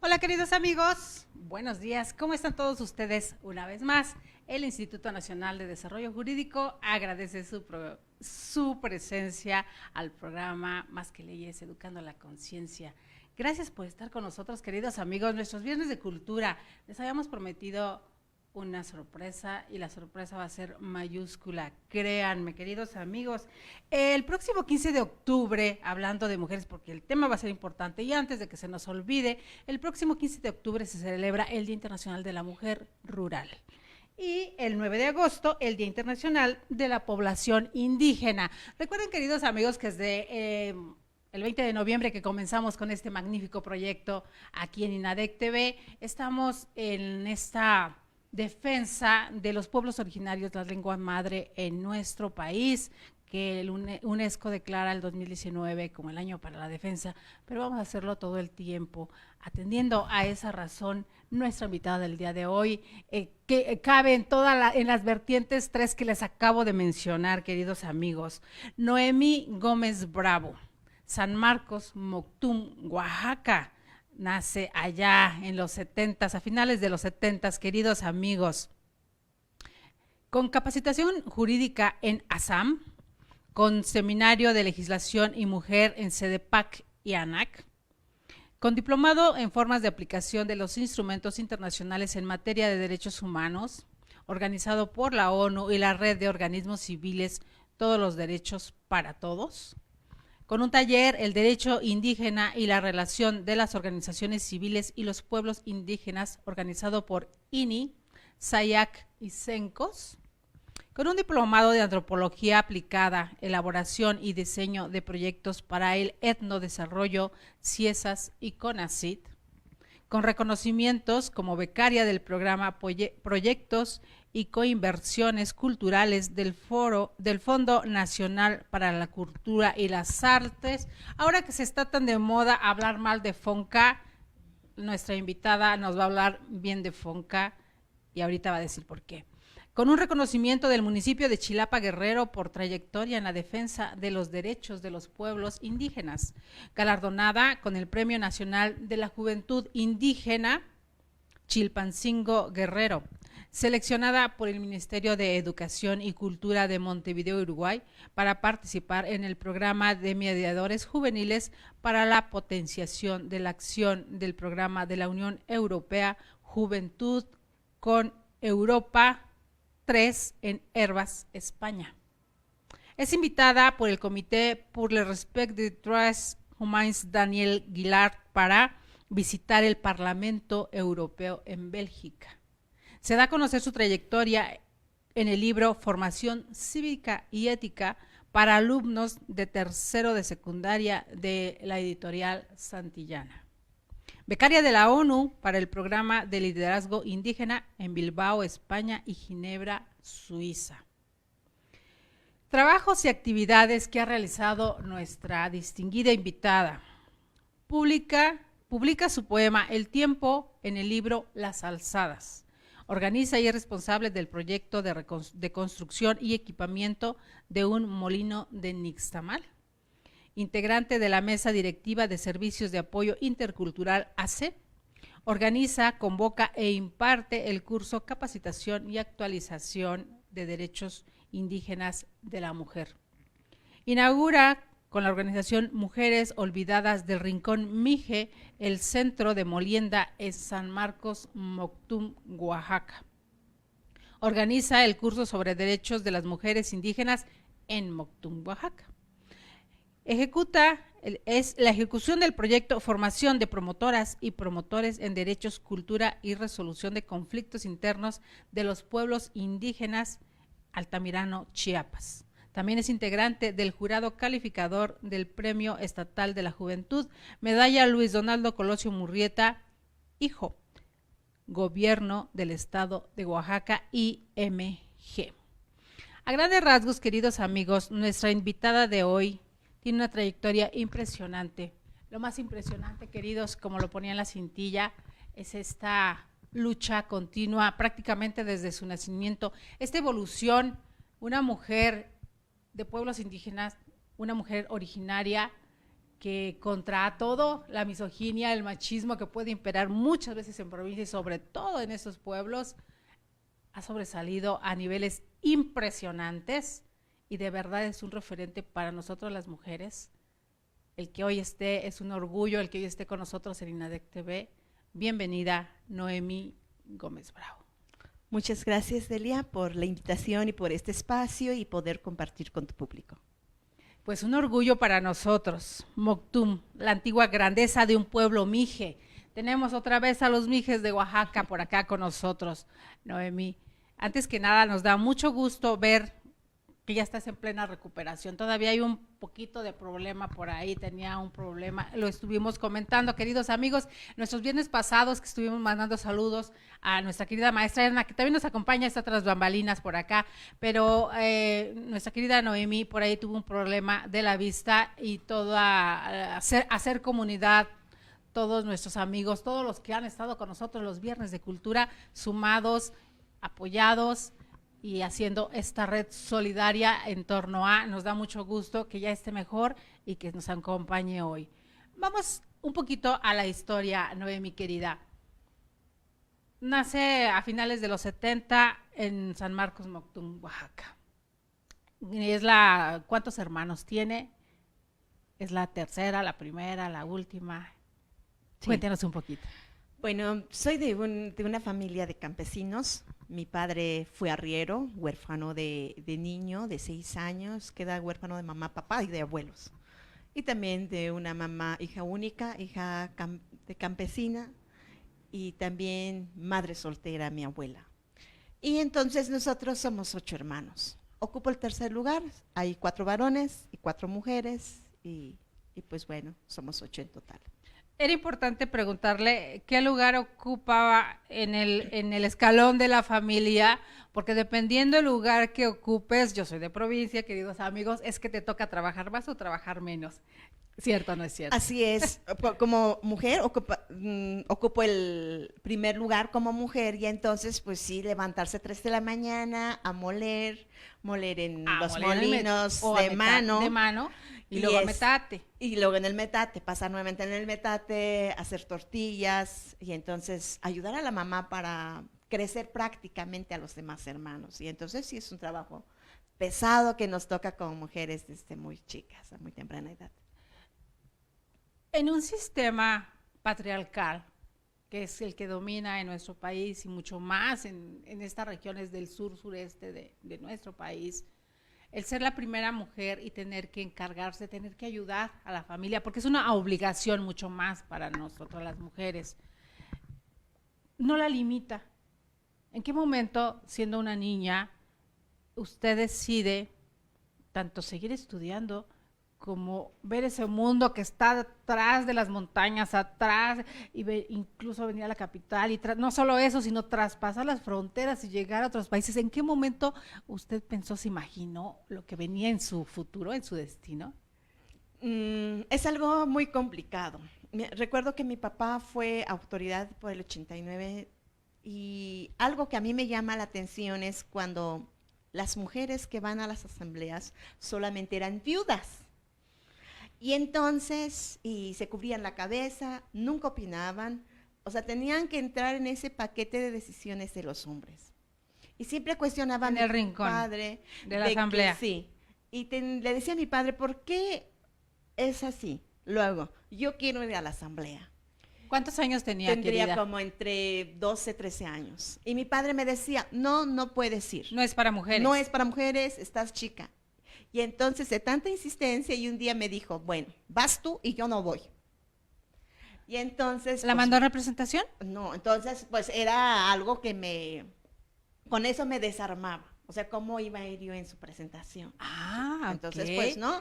Hola queridos amigos, buenos días, ¿cómo están todos ustedes? Una vez más, el Instituto Nacional de Desarrollo Jurídico agradece su presencia al programa Más que Leyes, Educando la Conciencia. Gracias por estar con nosotros, queridos amigos. Nuestros viernes de cultura, les habíamos prometido una sorpresa y la sorpresa va a ser mayúscula, créanme, queridos amigos. El próximo 15 de octubre, hablando de mujeres, porque el tema va a ser importante, y antes de que se nos olvide, el próximo 15 de octubre se celebra el Día Internacional de la Mujer Rural. Y el 9 de agosto, el Día Internacional de la Población Indígena. Recuerden, queridos amigos, que desde el 20 de noviembre que comenzamos con este magnífico proyecto aquí en INADEC TV, estamos en esta defensa de los pueblos originarios, la lengua madre en nuestro país, que el UNESCO declara el 2019 como el año para la defensa, pero vamos a hacerlo todo el tiempo, atendiendo a esa razón. Nuestra invitada del día de hoy, que cabe en las vertientes tres que les acabo de mencionar, queridos amigos. Noemí Gómez Bravo, San Marcos, Moctum, Oaxaca. Nace allá en los 70s, a finales de los 70s, queridos amigos. Con capacitación jurídica en Assam, con seminario de legislación y mujer en CEDEPAC y ANAC, con diplomado en formas de aplicación de los instrumentos internacionales en materia de derechos humanos, organizado por la ONU y la red de organismos civiles Todos los Derechos para Todos, con un taller, el derecho indígena y la relación de las organizaciones civiles y los pueblos indígenas, organizado por INI, SAIAC y CENCOS, con un diplomado de antropología aplicada, elaboración y diseño de proyectos para el etnodesarrollo, CIESAS y CONACYT, con reconocimientos como becaria del programa Proyectos y Coinversiones Culturales del Fondo Nacional para la Cultura y las Artes. Ahora que se está tan de moda hablar mal de FONCA, nuestra invitada nos va a hablar bien de FONCA y ahorita va a decir por qué. Con un reconocimiento del municipio de Chilapa, Guerrero, por trayectoria en la defensa de los derechos de los pueblos indígenas, galardonada con el Premio Nacional de la Juventud Indígena Chilpancingo, Guerrero, seleccionada por el Ministerio de Educación y Cultura de Montevideo, Uruguay, para participar en el programa de mediadores juveniles para la potenciación de la acción del programa de la Unión Europea Juventud con Europa 3 en Hervas, España. Es invitada por el Comité pour le Respect des Droits Humains Daniel Guillard para visitar el Parlamento Europeo en Bélgica. Se da a conocer su trayectoria en el libro Formación Cívica y Ética para alumnos de tercero de secundaria de la editorial Santillana. Becaria de la ONU para el programa de liderazgo indígena en Bilbao, España y Ginebra, Suiza. Trabajos y actividades que ha realizado nuestra distinguida invitada. Publica su poema El Tiempo en el libro Las Alzadas. Organiza y es responsable del proyecto de construcción y equipamiento de un molino de Nixtamal. Integrante de la Mesa Directiva de Servicios de Apoyo Intercultural AC, organiza, convoca e imparte el curso Capacitación y Actualización de Derechos Indígenas de la Mujer. Inaugura con la organización Mujeres Olvidadas del Rincón Mije el Centro de Molienda en San Marcos, Moctum, Oaxaca. Organiza el curso sobre derechos de las mujeres indígenas en Moctum, Oaxaca. Es la ejecución del proyecto Formación de Promotoras y Promotores en Derechos, Cultura y Resolución de Conflictos Internos de los Pueblos Indígenas Altamirano, Chiapas. También es integrante del jurado calificador del Premio Estatal de la Juventud, Medalla Luis Donaldo Colosio Murrieta, hijo, Gobierno del Estado de Oaxaca, IMG. A grandes rasgos, queridos amigos, nuestra invitada de hoy tiene una trayectoria impresionante. Lo más impresionante, queridos, como lo ponía en la cintilla, es esta lucha continua prácticamente desde su nacimiento, esta evolución, una mujer de pueblos indígenas, una mujer originaria que contra todo la misoginia, el machismo que puede imperar muchas veces en provincia y sobre todo en esos pueblos, ha sobresalido a niveles impresionantes y de verdad es un referente para nosotros las mujeres. El que hoy esté es un orgullo, el que hoy esté con nosotros en INADEC TV. Bienvenida, Noemí Gómez Bravo. Muchas gracias, Delia, por la invitación y por este espacio y poder compartir con tu público. Pues un orgullo para nosotros, Moctum, la antigua grandeza de un pueblo mije. Tenemos otra vez a los mijes de Oaxaca por acá con nosotros, Noemí. Antes que nada, nos da mucho gusto ver que ya estás en plena recuperación. Todavía hay un poquito de problema por ahí, tenía un problema, lo estuvimos comentando, queridos amigos, nuestros viernes pasados que estuvimos mandando saludos a nuestra querida maestra Erna, que también nos acompaña, está tras bambalinas por acá, pero nuestra querida Noemí por ahí tuvo un problema de la vista y toda hacer comunidad, todos nuestros amigos, todos los que han estado con nosotros los viernes de cultura, sumados, apoyados, y haciendo esta red solidaria en torno a, nos da mucho gusto que ya esté mejor y que nos acompañe hoy. Vamos un poquito a la historia, Noemí querida. Nace a finales de los 70 en San Marcos, Moctum, Oaxaca. ¿Cuántos hermanos tiene? ¿Es la tercera, la primera, la última? Sí. Cuéntanos un poquito. Bueno, soy de una familia de campesinos. Mi padre fue arriero, huérfano de niño de 6 años, queda huérfano de mamá, papá y de abuelos. Y también de una mamá, hija única, hija de campesina y también madre soltera, mi abuela. Y entonces nosotros somos 8 hermanos. Ocupo el tercer lugar, hay 4 varones y 4 mujeres y pues bueno, somos 8 en total. Era importante preguntarle qué lugar ocupaba en el escalón de la familia, porque dependiendo del lugar que ocupes, yo soy de provincia, queridos amigos, es que te toca trabajar más o trabajar menos. ¿Cierto o no es cierto? Así es, como mujer ocupo el primer lugar como mujer y entonces pues sí, levantarse 3 de la mañana a moler en los molinos de mano. Y luego metate. Y luego en el metate, pasar nuevamente en el metate, hacer tortillas y entonces ayudar a la mamá para crecer prácticamente a los demás hermanos. Y entonces sí es un trabajo pesado que nos toca como mujeres desde muy chicas, a muy temprana edad. En un sistema patriarcal, que es el que domina en nuestro país y mucho más en estas regiones del sur-sureste de nuestro país, el ser la primera mujer y tener que encargarse, tener que ayudar a la familia, porque es una obligación mucho más para nosotros las mujeres, no la limita. ¿En qué momento, siendo una niña, usted decide tanto seguir estudiando como ver ese mundo que está atrás de las montañas, atrás, y incluso venir a la capital, y no solo eso, sino traspasar las fronteras y llegar a otros países? ¿En qué momento usted pensó, se imaginó lo que venía en su futuro, en su destino? Es algo muy complicado. Recuerdo que mi papá fue autoridad por el 89 y algo que a mí me llama la atención es cuando las mujeres que van a las asambleas solamente eran viudas. Y entonces, y se cubrían la cabeza, nunca opinaban, o sea, tenían que entrar en ese paquete de decisiones de los hombres. Y siempre cuestionaban en el rincón padre de la asamblea. Sí, y le decía a mi padre, ¿por qué es así? Luego, yo quiero ir a la asamblea. ¿Cuántos años tenía, Tendría querida? como entre 12, 13 años. Y mi padre me decía, no puedes ir. No es para mujeres. No es para mujeres, estás chica. Y entonces de tanta insistencia y un día me dijo, bueno, vas tú y yo no voy. Y entonces… ¿La mandó a representación? No, entonces pues era algo que con eso me desarmaba. O sea, ¿cómo iba a ir yo en su presentación? Entonces pues no.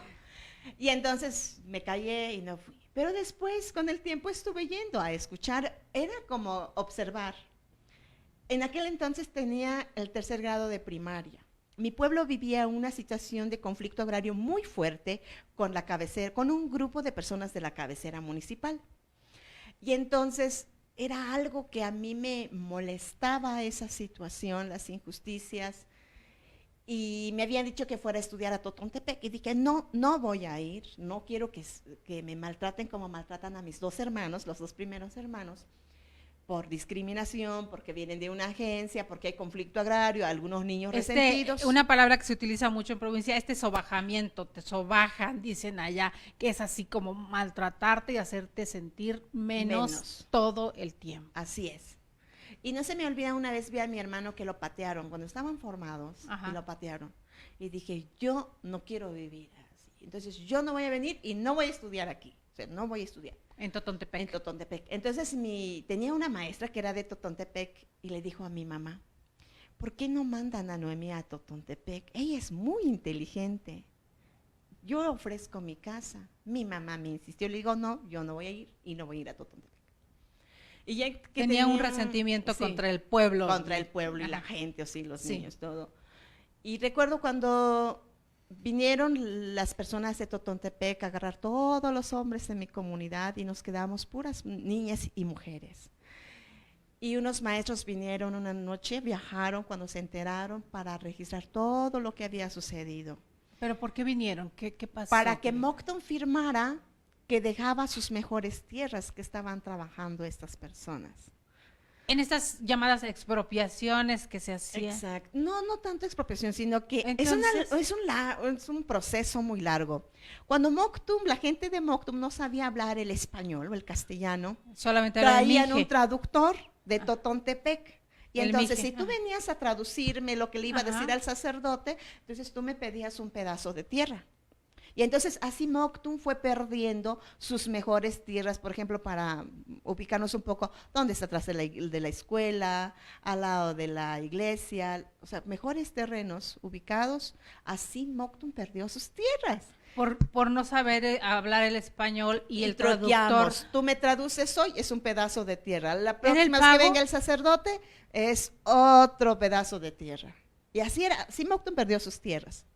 Y entonces me callé y no fui. Pero después con el tiempo estuve yendo a escuchar, era como observar. En aquel entonces tenía el 3er grado de primaria. Mi pueblo vivía una situación de conflicto agrario muy fuerte con la cabecera, con un grupo de personas de la cabecera municipal. Y entonces era algo que a mí me molestaba esa situación, las injusticias. y me habían dicho que fuera a estudiar a Totontepec, y dije, no, no voy a ir, no quiero que me maltraten como maltratan a mis dos hermanos, los dos primeros hermanos, por discriminación, porque vienen de una agencia, porque hay conflicto agrario, algunos niños resentidos. Una palabra que se utiliza mucho en provincia, sobajamiento, te sobajan, dicen allá, que es así como maltratarte y hacerte sentir menos todo el tiempo. Así es. Y no se me olvida, una vez vi a mi hermano que lo patearon, cuando estaban formados, y lo patearon. Y dije, yo no quiero vivir así. Entonces, yo no voy a venir y no voy a estudiar aquí. O sea, no voy a estudiar. En Totontepec. En Totontepec. Entonces, tenía una maestra que era de Totontepec y le dijo a mi mamá, ¿por qué no mandan a Noemí a Totontepec? Ella es muy inteligente. Yo ofrezco mi casa. Mi mamá me insistió, le digo, no, yo no voy a ir y no voy a ir a Totontepec. Y ya que tenía un resentimiento contra el pueblo. Contra el pueblo y la gente, o sí, los niños, todo. Y recuerdo cuando vinieron las personas de Totontepec a agarrar todos los hombres de mi comunidad y nos quedamos puras niñas y mujeres. Y unos maestros vinieron una noche, viajaron cuando se enteraron para registrar todo lo que había sucedido. ¿Pero por qué vinieron? ¿Qué pasó? Para que Moncton firmara que dejaba sus mejores tierras que estaban trabajando estas personas. En estas llamadas expropiaciones que se hacían. Exacto. No tanto expropiación, sino que es un proceso muy largo. Cuando Moncton, la gente de Moncton no sabía hablar el español o el castellano, solamente traían un traductor de Totontepec. Y el entonces, mije. si tú venías a traducirme lo que le iba a decir al sacerdote, entonces tú me pedías un pedazo de tierra. Y entonces así Moncton fue perdiendo sus mejores tierras, por ejemplo, para ubicarnos un poco, ¿dónde está atrás de la escuela, al lado de la iglesia? O sea, mejores terrenos ubicados, así Moncton perdió sus tierras. Por no saber hablar el español y el traductor. Tú me traduces hoy, es un pedazo de tierra. La próxima vez que venga el sacerdote, es otro pedazo de tierra. Y así era, así Moncton perdió sus tierras.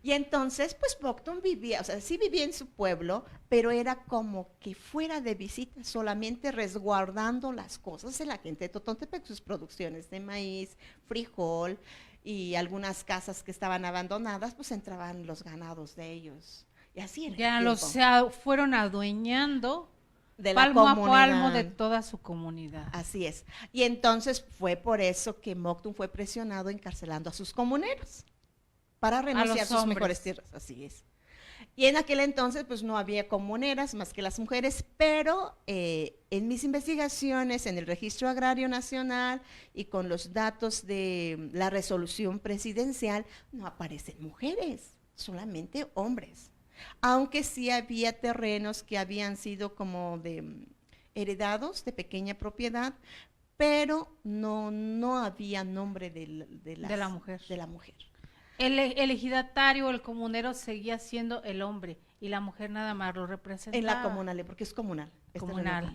Y entonces, pues Moncton vivía, o sea, sí vivía en su pueblo, pero era como que fuera de visita, solamente resguardando las cosas de la gente de Totontepec, sus producciones de maíz, frijol y algunas casas que estaban abandonadas, pues entraban los ganados de ellos. Y así era. Ya se fueron adueñando de palmo a palmo de toda su comunidad. Así es. Y entonces fue por eso que Moncton fue presionado encarcelando a sus comuneros, para renunciar a sus mejores tierras, así es. Y en aquel entonces pues no había comuneras más que las mujeres, pero en mis investigaciones en el Registro Agrario Nacional y con los datos de la resolución presidencial, no aparecen mujeres, solamente hombres. Aunque sí había terrenos que habían sido como heredados de pequeña propiedad, pero no había nombre de la mujer. El ejidatario, el comunero seguía siendo el hombre y la mujer nada más lo representaba. En la comunal, porque es comunal. Comunal.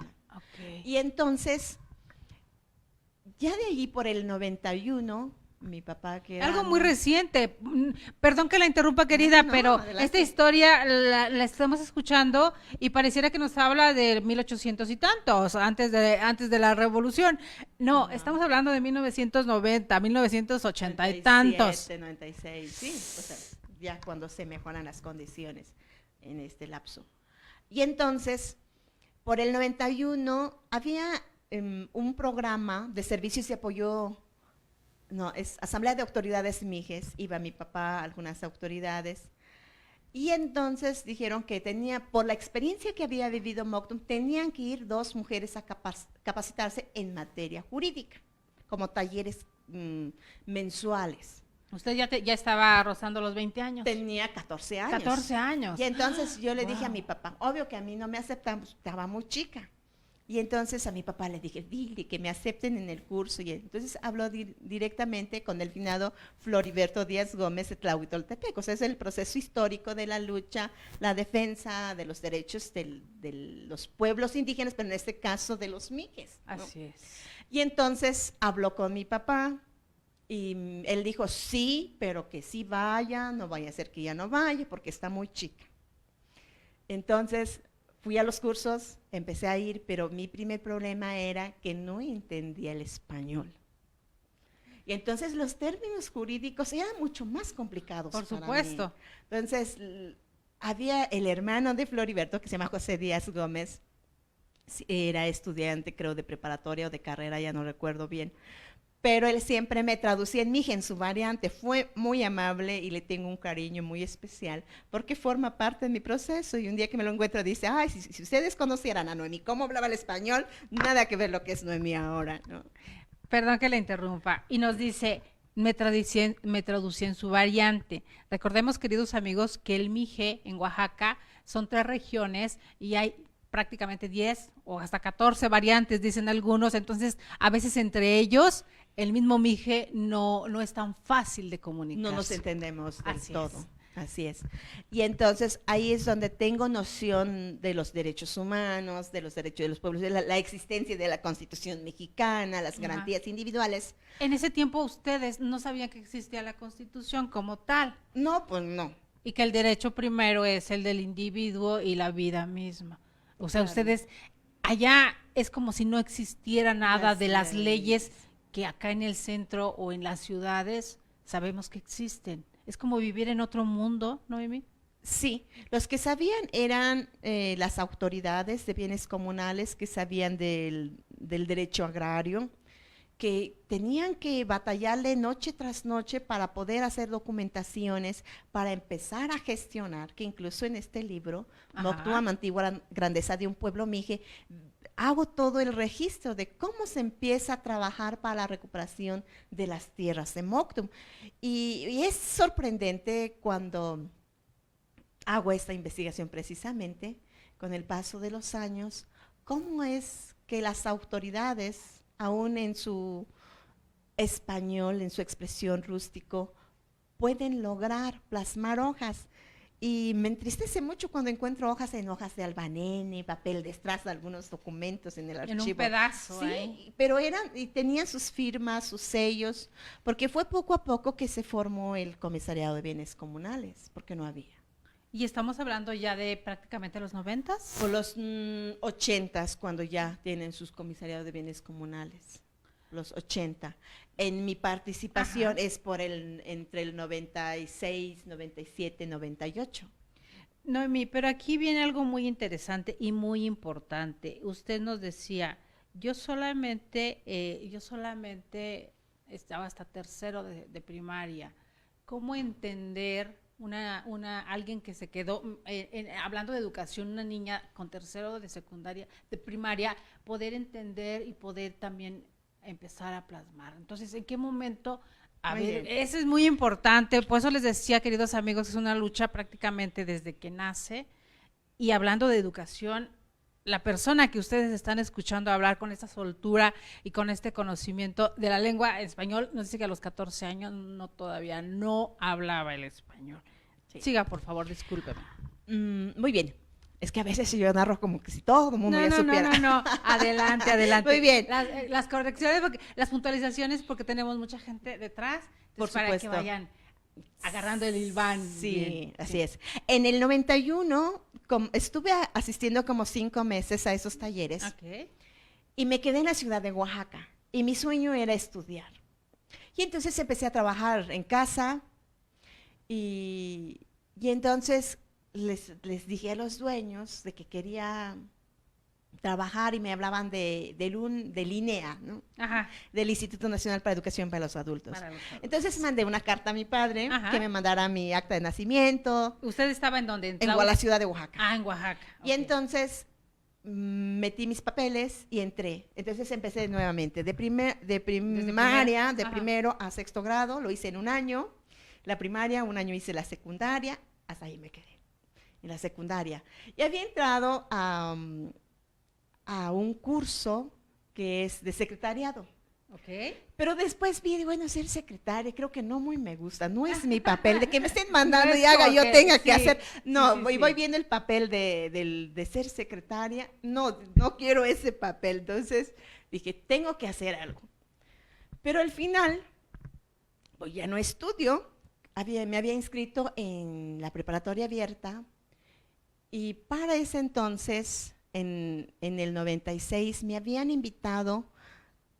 Okay. Y entonces, ya de allí por el 91, mi papá que era... Algo muy reciente, perdón que la interrumpa querida, pero adelante. Esta historia la estamos escuchando y pareciera que nos habla de 1800 y tantos, antes de la revolución. No, estamos hablando de 1990, 1980 y tantos. 96, sí, o sea, ya cuando se mejoran las condiciones en este lapso. Y entonces, por el 91 había un programa de servicios de apoyo. No, es Asamblea de Autoridades Mijes, iba mi papá, algunas autoridades, y entonces dijeron que por la experiencia que había vivido Moncton, tenían que ir 2 mujeres a capacitarse en materia jurídica, como talleres mensuales. Usted ya estaba rozando los 20 años. Tenía 14 años. 14 años. Y entonces yo le dije a mi papá, obvio que a mí no me aceptan, pues, estaba muy chica. Y entonces a mi papá le dije, dile que me acepten en el curso. Y entonces habló directamente con el finado Floriberto Díaz Gómez de Tlahuitoltepec. O sea, es el proceso histórico de la lucha, la defensa de los derechos de los pueblos indígenas, pero en este caso de los mijes, ¿no? Así es. Y entonces habló con mi papá y él dijo, sí, pero que sí vaya, no vaya a ser que ya no vaya porque está muy chica. Entonces fui a los cursos, empecé a ir, pero mi primer problema era que no entendía el español. Y entonces los términos jurídicos eran mucho más complicados. Por supuesto. Entonces, había el hermano de Floriberto, que se llama José Díaz Gómez, era estudiante, creo, de preparatoria o de carrera, ya no recuerdo bien, pero él siempre me traducía en Mije, en su variante. Fue muy amable y le tengo un cariño muy especial, porque forma parte de mi proceso, y un día que me lo encuentro dice, ay, si ustedes conocieran a Noemí, cómo hablaba el español, nada que ver lo que es Noemí ahora, ¿no? Perdón que le interrumpa, y nos dice, me traducí en su variante. Recordemos, queridos amigos, que el Mije en Oaxaca son 3 regiones y hay prácticamente 10 o hasta 14 variantes, dicen algunos, entonces a veces entre ellos el mismo Mije no es tan fácil de comunicar. No nos entendemos del todo. Así es. Y entonces ahí es donde tengo noción de los derechos humanos, de los derechos de los pueblos, de la existencia de la Constitución mexicana, las garantías individuales. En ese tiempo ustedes no sabían que existía la Constitución como tal. No, pues no. Y que el derecho primero es el del individuo y la vida misma. O sea, ustedes, allá es como si no existiera nada de las leyes que acá en el centro o en las ciudades sabemos que existen. Es como vivir en otro mundo, Noemí. Sí, los que sabían eran las autoridades de bienes comunales que sabían del derecho agrario, que tenían que batallarle noche tras noche para poder hacer documentaciones, para empezar a gestionar, que incluso en este libro, Moctúa, Antigua Grandeza de un Pueblo Mije, hago todo el registro de cómo se empieza a trabajar para la recuperación de las tierras de Moctum. Y es sorprendente cuando hago esta investigación precisamente, con el paso de los años, cómo es que las autoridades, aún en su español, en su expresión rústico, pueden lograr plasmar hojas. Y me entristece mucho cuando encuentro hojas de albanene, papel de estraza, algunos documentos en el archivo. En un pedazo, sí, pero y tenían sus firmas, sus sellos, porque fue poco a poco que se formó el Comisariado de Bienes Comunales, porque no había. ¿Y estamos hablando ya de prácticamente los 90s? O los 80s, cuando ya tienen sus comisariados de bienes comunales. Los 80. En mi participación es entre el 96, 97, 98. Noemí, pero aquí viene algo muy interesante y muy importante. Usted nos decía, yo solamente estaba hasta tercero de primaria. ¿Cómo entender alguien que se quedó, hablando de educación, una niña con tercero de secundaria, de primaria, poder entender y poder también empezar a plasmar? Entonces, ¿en qué momento? A ver, eso es muy importante, por eso les decía, queridos amigos, es una lucha prácticamente desde que nace. Y hablando de educación, la persona que ustedes están escuchando hablar con esta soltura y con este conocimiento de la lengua español, nos dice que a los 14 años todavía no hablaba el español. Sí. Siga, por favor, discúlpeme. Muy bien. Es que a veces yo narro como que si todo el mundo ya supiera. No, adelante. Muy bien. Las correcciones, las puntualizaciones, porque tenemos mucha gente detrás, por supuesto, para que vayan agarrando el hilván. Sí, bien. Así es. En el 91 estuve asistiendo como 5 meses a esos talleres. Y me quedé en la ciudad de Oaxaca. Y mi sueño era estudiar. Y entonces empecé a trabajar en casa. Y entonces les dije a los dueños de que quería trabajar y me hablaban del INEA, ¿no? Del Instituto Nacional para Educación para los Adultos. Entonces mandé una carta a mi padre que me mandara mi acta de nacimiento. ¿Usted estaba en dónde? En la ciudad de Oaxaca. En Oaxaca. Y entonces metí mis papeles y entré. Entonces empecé nuevamente de primaria, de primero a 6º grado, lo hice en 1 año. La primaria, 1 año hice la secundaria, hasta ahí me quedé, en la secundaria. Y había entrado a un curso que es de secretariado. Pero después vi, bueno, ser secretaria, creo que no muy me gusta, no es mi papel, de que me estén mandando y haga, yo tenga que hacer. No, voy viendo el papel de ser secretaria, no quiero ese papel. Entonces dije, tengo que hacer algo. Pero al final, pues ya no estudio. Me había inscrito en la preparatoria abierta y para ese entonces, en el 96, me habían invitado,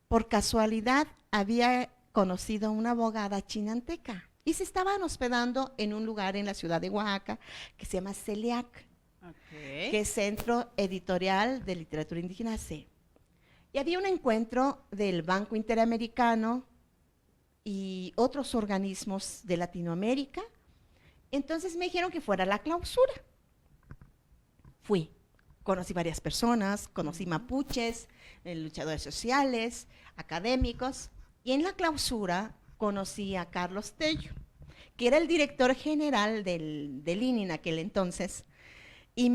por casualidad, había conocido a una abogada chinanteca y se estaban hospedando en un lugar en la ciudad de Oaxaca que se llama CELIAC, que es Centro Editorial de Literatura Indígena C. Y había un encuentro del Banco Interamericano y otros organismos de Latinoamérica. Entonces me dijeron que fuera a la clausura. Fui. Conocí varias personas, conocí mapuches, luchadores sociales, académicos, y en la clausura conocí a Carlos Tello, que era el director general del INI en aquel entonces, y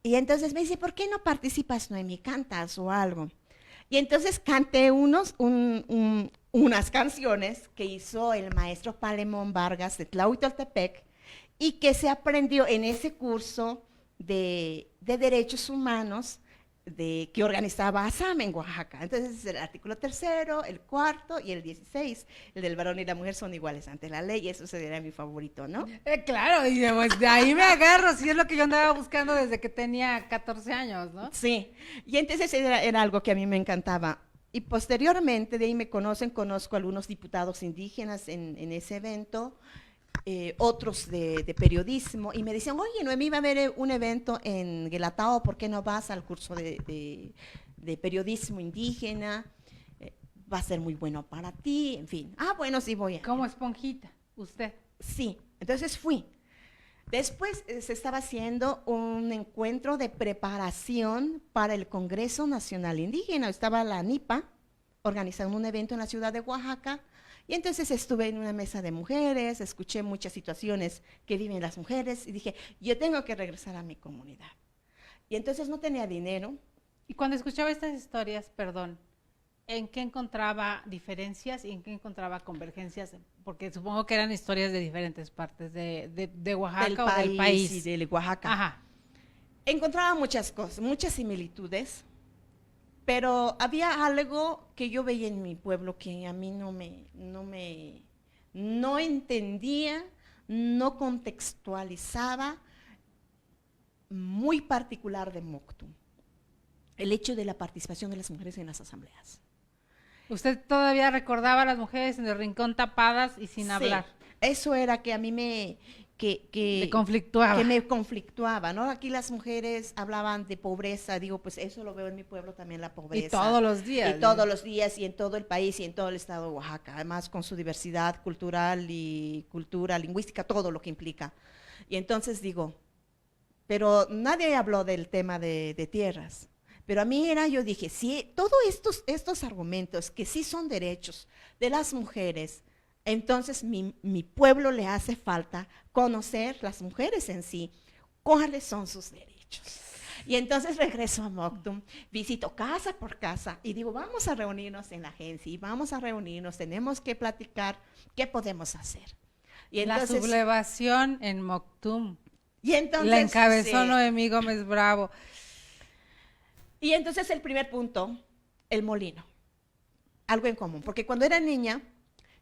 entonces me dice, ¿por qué no participas, Noemí, cantas o algo? Y entonces canté unas canciones que hizo el maestro Palemón Vargas de Tlahuitoltepec, y que se aprendió en ese curso de derechos humanos que organizaba ASAM en Oaxaca. Entonces el artículo 3º, el 4º y el 16, el del varón y la mujer son iguales ante la ley, y eso sería mi favorito, ¿no? Claro, y pues de ahí me agarro, sí es lo que yo andaba buscando desde que tenía 14 años, ¿no? Sí, y entonces era algo que a mí me encantaba. Y posteriormente, de ahí me conozco a algunos diputados indígenas en ese evento, otros de periodismo, y me decían, oye, Noemí, va a haber un evento en Guelatao, ¿por qué no vas al curso de periodismo indígena? Va a ser muy bueno para ti, en fin. Ah, bueno, sí voy. Como esponjita, usted. Sí, entonces fui. Después se estaba haciendo un encuentro de preparación para el Congreso Nacional Indígena. Estaba la NIPA organizando un evento en la ciudad de Oaxaca, y entonces estuve en una mesa de mujeres, escuché muchas situaciones que viven las mujeres y dije, yo tengo que regresar a mi comunidad. Y entonces no tenía dinero. Y cuando escuchaba estas historias, perdón, ¿en qué encontraba diferencias y en qué encontraba convergencias? Porque supongo que eran historias de diferentes partes de Oaxaca o del país. Y de Oaxaca. Ajá. Encontraba muchas cosas, muchas similitudes, pero había algo que yo veía en mi pueblo que a mí no entendía, no contextualizaba, muy particular de Moctum, el hecho de la participación de las mujeres en las asambleas. ¿Usted todavía recordaba a las mujeres en el rincón tapadas y sin hablar? Eso era que a mí me conflictuaba. Que me conflictuaba, ¿no? Aquí las mujeres hablaban de pobreza, digo, pues eso lo veo en mi pueblo también, la pobreza. Y todos los días. Y todos los días, y en todo el país, y en todo el estado de Oaxaca, además con su diversidad cultural y cultura, lingüística, todo lo que implica. Y entonces digo, pero nadie habló del tema de tierras. Pero a mí yo dije, sí, todos estos argumentos que sí son derechos de las mujeres, entonces mi pueblo le hace falta conocer las mujeres en sí, cuáles son sus derechos. Y entonces regreso a Moctum, visito casa por casa y digo, vamos a reunirnos en la agencia y vamos a reunirnos, tenemos que platicar qué podemos hacer. Y entonces, la sublevación en Moctum. Y entonces, la encabezó Noemí Gómez Bravo. Y entonces el primer punto, el molino. Algo en común, porque cuando era niña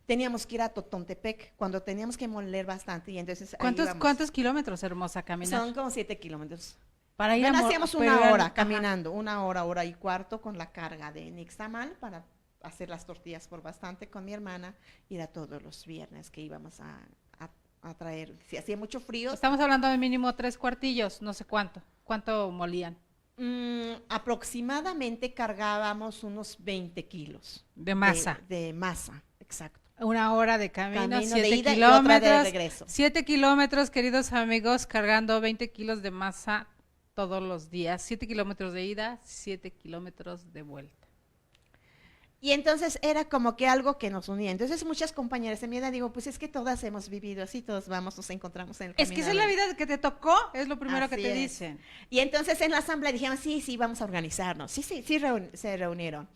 teníamos que ir a Totontepec, cuando teníamos que moler bastante, y entonces ¿Cuántos kilómetros, hermosa, caminar? Son como 7 kilómetros. Para ir hacíamos una hora caminando, hora y cuarto con la carga de nixtamal para hacer las tortillas por bastante con mi hermana, y era todos los viernes que íbamos a traer. Si hacía mucho frío. Estamos hablando de mínimo 3 cuartillos, no sé cuánto. ¿Cuánto molían? Aproximadamente cargábamos unos 20 kilos. De masa. De masa, exacto. Una hora de camino 7 de ida kilómetros. Y otra de regreso. 7 kilómetros, queridos amigos, cargando 20 kilos de masa todos los días. 7 kilómetros de ida, 7 kilómetros de vuelta. Y entonces era como que algo que nos unía. Entonces muchas compañeras de mi edad, digo, pues es que todas hemos vivido así, todos nos encontramos en el camino. Es que esa es la vida que te tocó, es lo primero que te dicen. Y entonces en la asamblea dijeron, sí, vamos a organizarnos. Sí, se reunieron.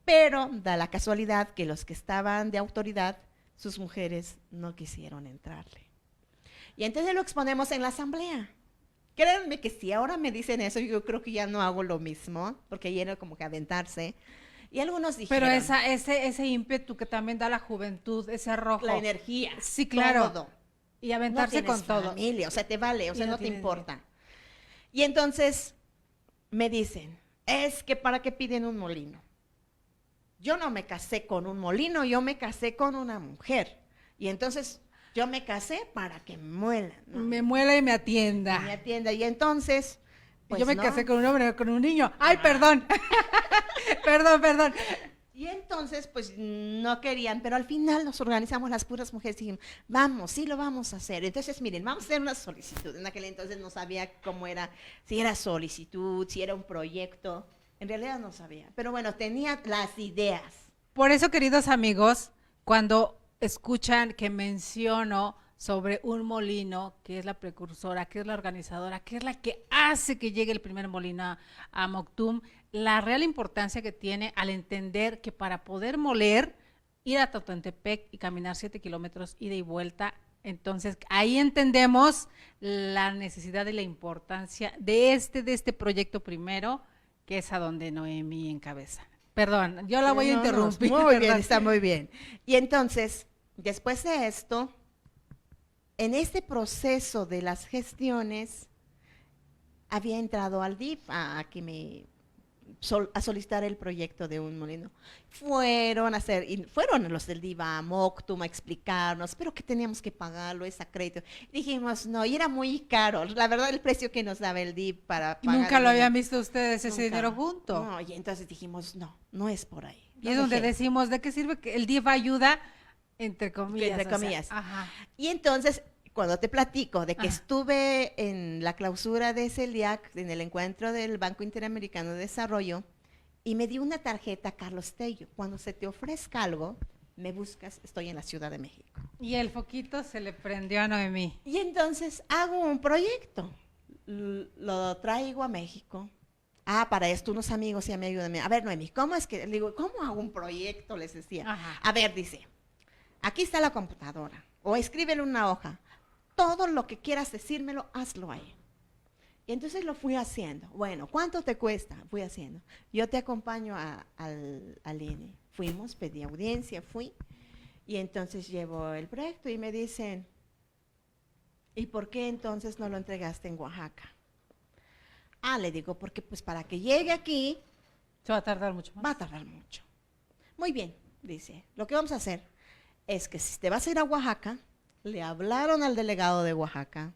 Pero da la casualidad que los que estaban de autoridad, sus mujeres no quisieron entrarle. Y entonces lo exponemos en la asamblea. Créanme que si ahora me dicen eso, yo creo que ya no hago lo mismo, porque ayer era como que aventarse. Y algunos dijeron. Pero ese ímpetu que también da la juventud, ese arrojo. La energía. Sí, claro. Todo. Y aventarse no con todo. Familia, o sea, te vale, o sea, no te importa. Y entonces me dicen, es que ¿para qué piden un molino? yo no me casé con un molino, yo me casé con una mujer. Y entonces yo me casé para que me muela, ¿no? Me muela y me atienda. Y me atienda. Y entonces, pues yo me no. casé con un hombre, con un niño. ¡Ay, perdón! perdón. Y entonces, pues no querían, pero al final nos organizamos las puras mujeres y dijimos, vamos, sí lo vamos a hacer. Entonces, miren, vamos a hacer una solicitud. En aquel entonces no sabía cómo era, si era solicitud, si era un proyecto. En realidad no sabía. Pero bueno, tenía las ideas. Por eso, queridos amigos, cuando escuchan que menciono sobre un molino, que es la precursora, que es la organizadora, que es la que hace que llegue el primer molino a Moctum, la real importancia que tiene al entender que para poder moler, ir a Totentepec y caminar 7 kilómetros ida y vuelta, entonces ahí entendemos la necesidad y la importancia de este proyecto primero, que es a donde Noemí encabeza. Perdón, yo la voy a interrumpir. Muy bien, está muy bien. Y entonces, después de esto, en este proceso de las gestiones, había entrado al DIF a solicitar el proyecto de un molino. Fueron los del DIF a Moctum a explicarnos, pero que teníamos que pagarlo, es a crédito. Dijimos, no, y era muy caro. La verdad, el precio que nos daba el DIF para pagar. ¿Nunca lo habían visto ustedes ese dinero junto? No, y entonces dijimos, no es por ahí. Y es donde decimos, ¿de qué sirve que el DIF ayuda? Entre comillas. Entre comillas. O sea, ajá. Y entonces, cuando te platico de que estuve en la clausura de CELIAC, en el encuentro del Banco Interamericano de Desarrollo, y me dio una tarjeta Carlos Tello. Cuando se te ofrezca algo, me buscas, estoy en la Ciudad de México. Y el foquito se le prendió a Noemí. Y entonces hago un proyecto, lo traigo a México. Para esto unos amigos y me ayudan. A ver, Noemí, ¿cómo es que? Le digo, ¿cómo hago un proyecto? Les decía. Ajá. A ver, dice, aquí está la computadora, o escríbele una hoja. Todo lo que quieras decírmelo, hazlo ahí. Y entonces lo fui haciendo. Bueno, ¿cuánto te cuesta? Fui haciendo. Yo te acompaño al INE. Fuimos, pedí audiencia, fui. Y entonces llevo el proyecto y me dicen, ¿y por qué entonces no lo entregaste en Oaxaca? Le digo, porque pues para que llegue aquí, se va a tardar mucho más. Va a tardar mucho. Muy bien, dice, lo que vamos a hacer es que si te vas a ir a Oaxaca, le hablaron al delegado de Oaxaca,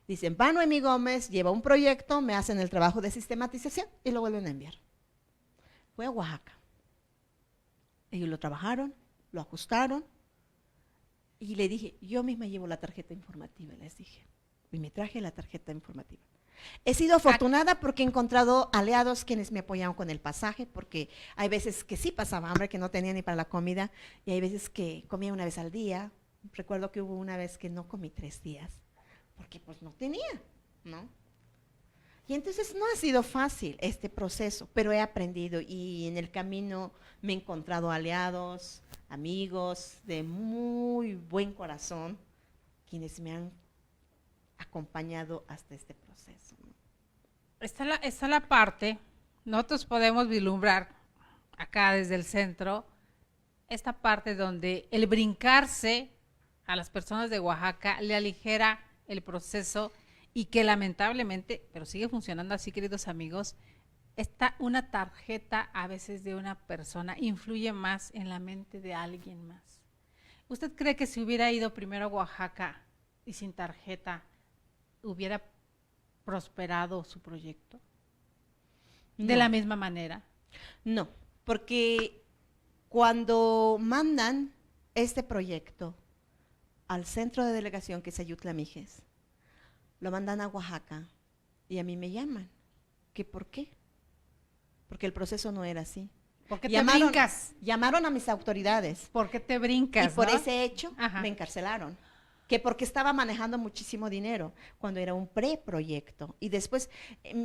dicen, va Noemí Gómez, lleva un proyecto, me hacen el trabajo de sistematización y lo vuelven a enviar. Fue a Oaxaca. Ellos lo trabajaron, lo ajustaron y le dije, yo misma llevo la tarjeta informativa, les dije. Y me traje la tarjeta informativa. He sido afortunada porque he encontrado aliados quienes me apoyaron con el pasaje, porque hay veces que sí pasaba hambre, que no tenía ni para la comida, y hay veces que comía una vez al día. Recuerdo que hubo una vez que no comí 3 días, porque pues no tenía, ¿no? Y entonces no ha sido fácil este proceso, pero he aprendido y en el camino me he encontrado aliados, amigos de muy buen corazón, quienes me han acompañado hasta este proceso, ¿no? Está la parte, nosotros podemos vislumbrar acá desde el centro, esta parte donde el brincarse a las personas de Oaxaca le aligera el proceso y que lamentablemente, pero sigue funcionando así, queridos amigos, una tarjeta a veces de una persona influye más en la mente de alguien más. ¿Usted cree que si hubiera ido primero a Oaxaca y sin tarjeta, hubiera prosperado su proyecto? No. ¿De la misma manera? No, porque cuando mandan este proyecto al centro de delegación, que es Ayutla Mijes, lo mandan a Oaxaca y a mí me llaman. ¿Qué por qué? Porque el proceso no era así. ¿Por qué te brincas? Llamaron a mis autoridades. ¿Por qué te brincas? Y por ¿no? ese hecho me encarcelaron. Que porque estaba manejando muchísimo dinero, cuando era un preproyecto. Y después,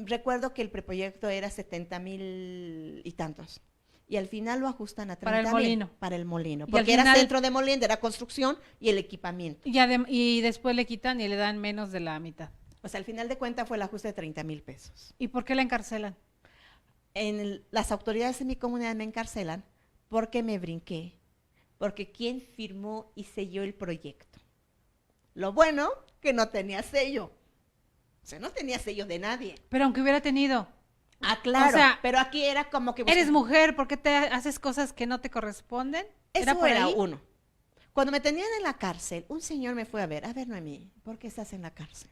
recuerdo que el preproyecto era 70,000 y tantos. Y al final lo ajustan a 30,000. Para el molino. Porque era centro de molienda, era construcción y el equipamiento. Y después le quitan y le dan menos de la mitad. O sea, al final de cuentas fue el ajuste de 30,000 pesos. ¿Y por qué la encarcelan? Las autoridades de mi comunidad me encarcelan porque me brinqué. Porque ¿quién firmó y selló el proyecto? Lo bueno, que no tenía sello. O sea, no tenía sello de nadie. Pero aunque hubiera tenido. Ah, claro, O sea, pero aquí era como que... eres mujer, ¿por qué te haces cosas que no te corresponden? Eso por era ahí? uno. Cuando me tenían en la cárcel, un señor me fue a ver, Noemí, ¿por qué estás en la cárcel?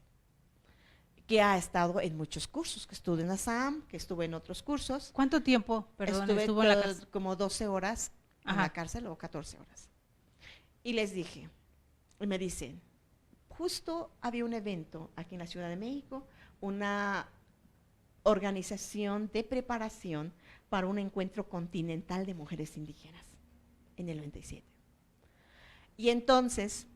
Que ha estado en muchos cursos, que estuve en ASAM, que estuve en otros cursos. ¿Cuánto tiempo, perdón, Estuve estuvo en la cárcel? como 12 horas en Ajá. la cárcel o 14 horas. Y les dije, y me dicen, justo había un evento aquí en la Ciudad de México, una organización de preparación para un encuentro continental de mujeres indígenas en el 97. Y entonces,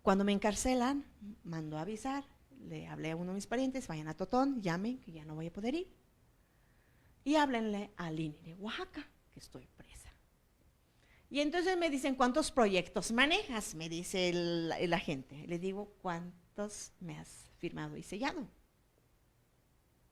cuando me encarcelan, mando a avisar, le hablé a uno de mis parientes, vayan a Totón, llamen, que ya no voy a poder ir. Y háblenle a Lini de Oaxaca, que estoy presa. Y entonces me dicen, ¿cuántos proyectos manejas? Me dice el agente. Le digo, ¿cuántos me has firmado y sellado?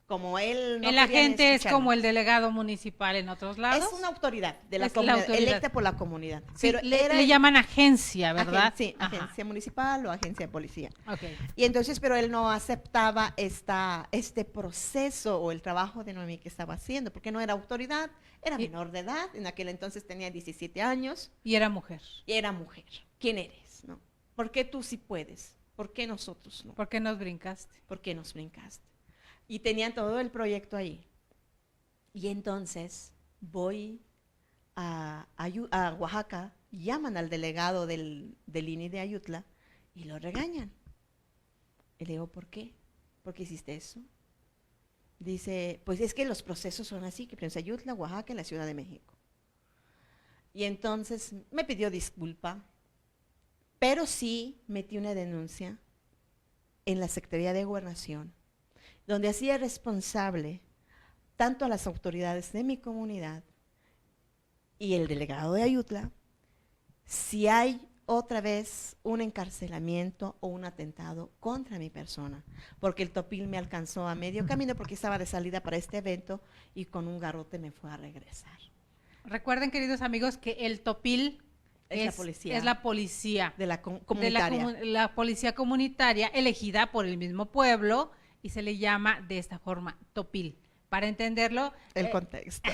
Como él no El quería agente es escucharme. como el delegado municipal en otros lados. Es una autoridad de la Es la comunidad, autoridad. electa por la comunidad. Sí, pero le llaman agencia, ¿verdad? Sí, Ajá. agencia municipal o agencia de policía. Okay. Y entonces, pero él no aceptaba este proceso o el trabajo de Noemí que estaba haciendo, porque no era autoridad, era menor de edad, en aquel entonces tenía 17 años. Y era mujer. Y era mujer. ¿Quién eres? ¿No? ¿Por qué tú sí puedes? ¿Por qué nosotros no? ¿Por qué nos brincaste? ¿Por qué nos brincaste? Y tenían todo el proyecto ahí. Y entonces voy a Oaxaca, llaman al delegado del INI de Ayutla y lo regañan. Y le digo, ¿por qué? ¿Por qué hiciste eso? Dice, pues es que los procesos son así, que piensa Ayutla, Oaxaca y la Ciudad de México. Y entonces me pidió disculpa, pero sí metí una denuncia en la Secretaría de Gobernación, donde hacía responsable tanto a las autoridades de mi comunidad y el delegado de Ayutla, si hay otra vez un encarcelamiento o un atentado contra mi persona, porque el topil me alcanzó a medio camino porque estaba de salida para este evento y con un garrote me fue a regresar. Recuerden, queridos amigos, que el topil es la policía de la comunitaria. La policía comunitaria elegida por el mismo pueblo y se le llama de esta forma topil. Para entenderlo. El contexto.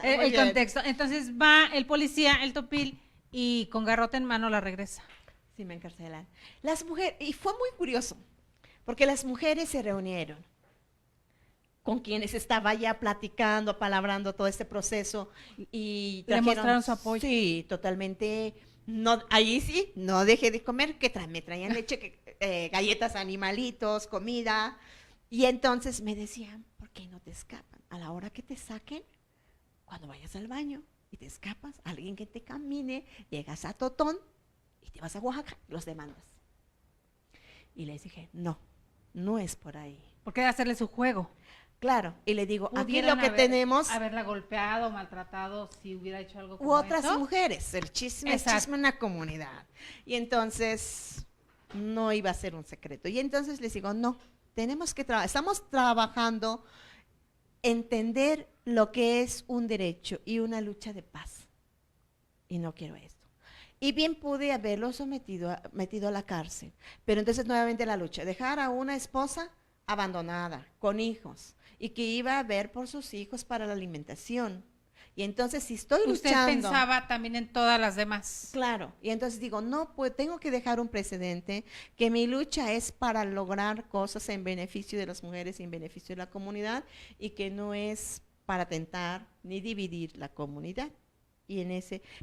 el contexto. Entonces va el policía, el topil, y con garrote en mano la regresa. Sí, me encarcelan. Las mujeres, y fue muy curioso, porque las mujeres se reunieron con quienes estaba ya platicando, palabrando todo este proceso y le mostraron su apoyo. Sí, totalmente. No, ahí sí, no dejé de comer, que me traían leche, galletas, animalitos, comida. Y entonces me decían, ¿por qué no te escapan? A la hora que te saquen, cuando vayas al baño y te escapas, alguien que te camine, llegas a Totón y te vas a Oaxaca, los demandas. Y les dije, no, no es por ahí. ¿Por qué hacerle su juego? Claro, y le digo, aquí lo que tenemos... Haberla golpeado, maltratado, si hubiera hecho algo como u otras eso. Mujeres, el chisme es chisme en la comunidad. Y entonces no iba a ser un secreto. Y entonces les digo, no, tenemos que estamos trabajando entender lo que es un derecho y una lucha de paz. Y no quiero esto. Y bien pude haberlo metido a la cárcel. Pero entonces nuevamente la lucha, dejar a una esposa abandonada, con hijos, y que iba a ver por sus hijos para la alimentación. Y entonces si estoy luchando... Usted pensaba también en todas las demás. Claro, y entonces digo, no, pues tengo que dejar un precedente, que mi lucha es para lograr cosas en beneficio de las mujeres y en beneficio de la comunidad, y que no es para tentar ni dividir la comunidad.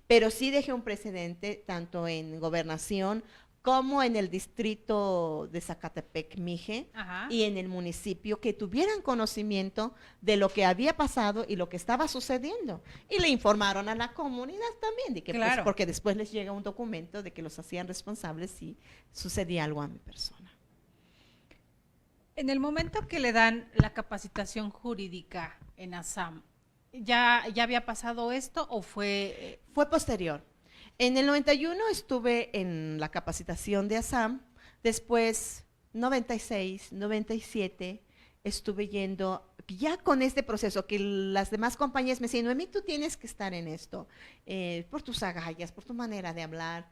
Pero sí dejé un precedente tanto en gobernación como en el distrito de Zacatepec-Mije y en el municipio, que tuvieran conocimiento de lo que había pasado y lo que estaba sucediendo. Y le informaron a la comunidad también, de que, claro, pues, porque después les llega un documento de que los hacían responsables si sucedía algo a mi persona. En el momento que le dan la capacitación jurídica en ASAM, ¿ya había pasado esto o fue...? Fue posterior. En el 91 estuve en la capacitación de ASAM, después 96, 97 estuve yendo ya con este proceso, que las demás compañías me decían, Noemí, tú tienes que estar en esto, por tus agallas, por tu manera de hablar.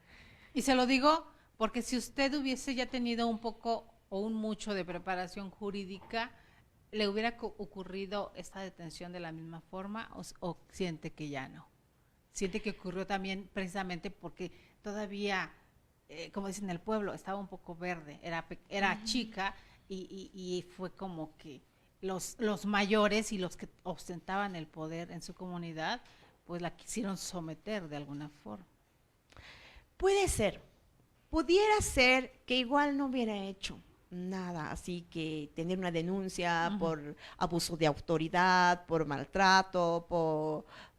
Y se lo digo porque si usted hubiese ya tenido un poco o un mucho de preparación jurídica, ¿le hubiera ocurrido esta detención de la misma forma o siente que ya no? Siente que ocurrió también precisamente porque todavía, como dicen en el pueblo, estaba un poco verde, era chica y fue como que los mayores y los que ostentaban el poder en su comunidad, pues la quisieron someter de alguna forma. Puede ser, pudiera ser que igual no hubiera hecho nada, así que tener una denuncia por abuso de autoridad, por maltrato,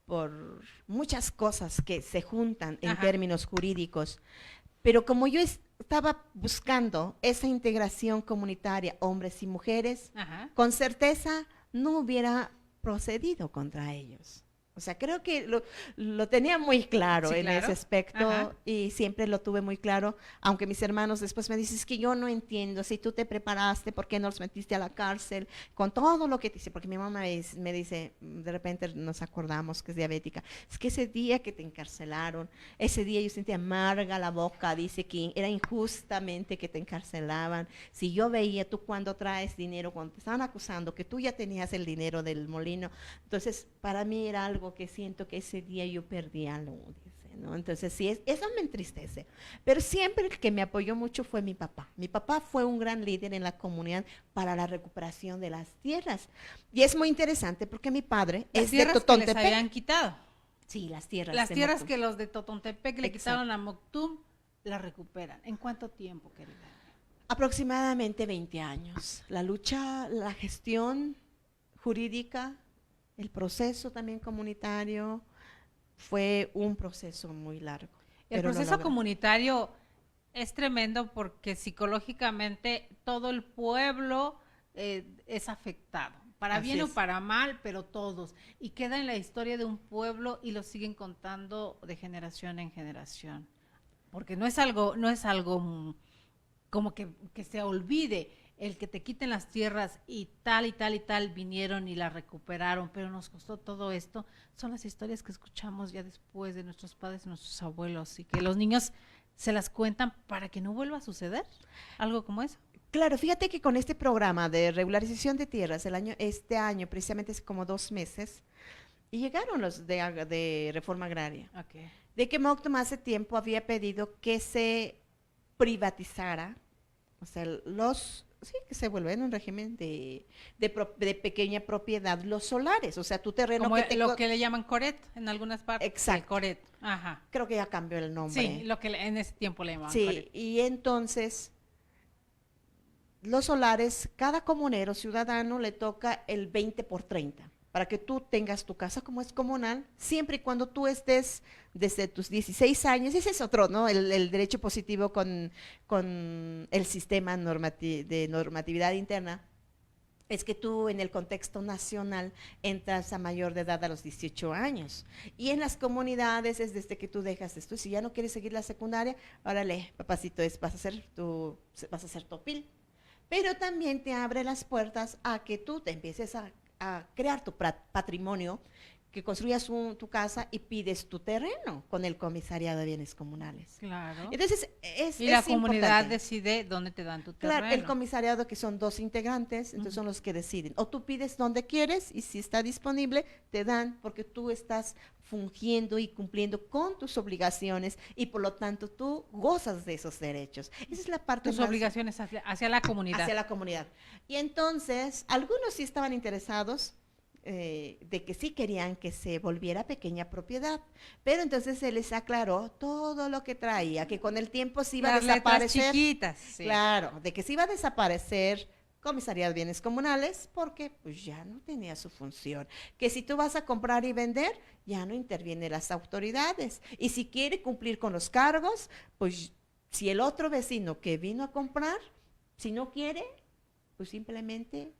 por muchas cosas que se juntan en términos jurídicos. Pero como yo estaba buscando esa integración comunitaria, hombres y mujeres, con certeza no hubiera procedido contra ellos. O sea, creo que lo tenía muy claro en ese aspecto y siempre lo tuve muy claro, aunque mis hermanos después me dicen, es que yo no entiendo, si tú te preparaste, ¿por qué no los metiste a la cárcel? Con todo lo que te dice, porque mi mamá me dice, de repente nos acordamos que es diabética, es que ese día que te encarcelaron, ese día yo sentía amarga la boca, dice que era injustamente que te encarcelaban. Si yo veía tú cuando traes dinero, cuando te estaban acusando, que tú ya tenías el dinero del molino, entonces para mí era algo que siento que ese día yo perdí algo, dice, ¿no? Entonces sí, eso me entristece. Pero siempre el que me apoyó mucho fue mi papá. Mi papá fue un gran líder en la comunidad para la recuperación de las tierras. Y es muy interesante porque mi padre es de Totontepec. Que les habían quitado. Sí, las tierras. Las tierras que los de Totontepec le quitaron a Moctum, las recuperan. ¿En cuánto tiempo, querida? Aproximadamente 20 años. La lucha, la gestión jurídica, el proceso también comunitario, fue un proceso muy largo. El proceso comunitario es tremendo porque psicológicamente todo el pueblo es afectado, para bien o para mal, pero todos. Y queda en la historia de un pueblo y lo siguen contando de generación en generación. Porque no es algo como que se olvide. El que te quiten las tierras y tal y tal y tal vinieron y la recuperaron, pero nos costó todo esto, son las historias que escuchamos ya después de nuestros padres y nuestros abuelos y que los niños se las cuentan para que no vuelva a suceder algo como eso. Claro, fíjate que con este programa de regularización de tierras, este año, precisamente hace como 2 meses, y llegaron los de reforma agraria, de que Moctum hace tiempo había pedido que se privatizara, o sea, que se vuelve en un régimen de pequeña propiedad, los solares, o sea, tu terreno. Como lo que le llaman Coret en algunas partes. Exacto. Coret, Creo que ya cambió el nombre. Sí, lo que en ese tiempo le llamaban Coret. Sí, y entonces, los solares, cada comunero ciudadano le toca el 20/30. Para que tú tengas tu casa como es comunal, siempre y cuando tú estés desde tus 16 años, ese es otro, ¿no? El derecho positivo con el sistema de normatividad interna, es que tú en el contexto nacional entras a mayor de edad a los 18 años. Y en las comunidades es desde que tú dejas esto. Si ya no quieres seguir la secundaria, órale, papacito, vas a ser topil. Pero también te abre las puertas a que tú te empieces a crear tu patrimonio, que construyas tu casa y pides tu terreno con el comisariado de bienes comunales. Claro. Entonces, la comunidad decide dónde te dan tu terreno. Claro, el comisariado, que son 2 integrantes, entonces son los que deciden. O tú pides donde quieres y si está disponible, te dan, porque tú estás fungiendo y cumpliendo con tus obligaciones y por lo tanto tú gozas de esos derechos. Esa es la parte tus obligaciones hacia la comunidad. Hacia la comunidad. Y entonces, algunos sí estaban interesados de que sí querían que se volviera pequeña propiedad, pero entonces se les aclaró todo lo que traía, que con el tiempo se iba a desaparecer. Chiquitas, sí. Claro, de que se iba a desaparecer comisariado de bienes comunales porque pues ya no tenía su función, que si tú vas a comprar y vender, ya no intervienen las autoridades, y si quiere cumplir con los cargos, pues si el otro vecino que vino a comprar, si no quiere, pues simplemente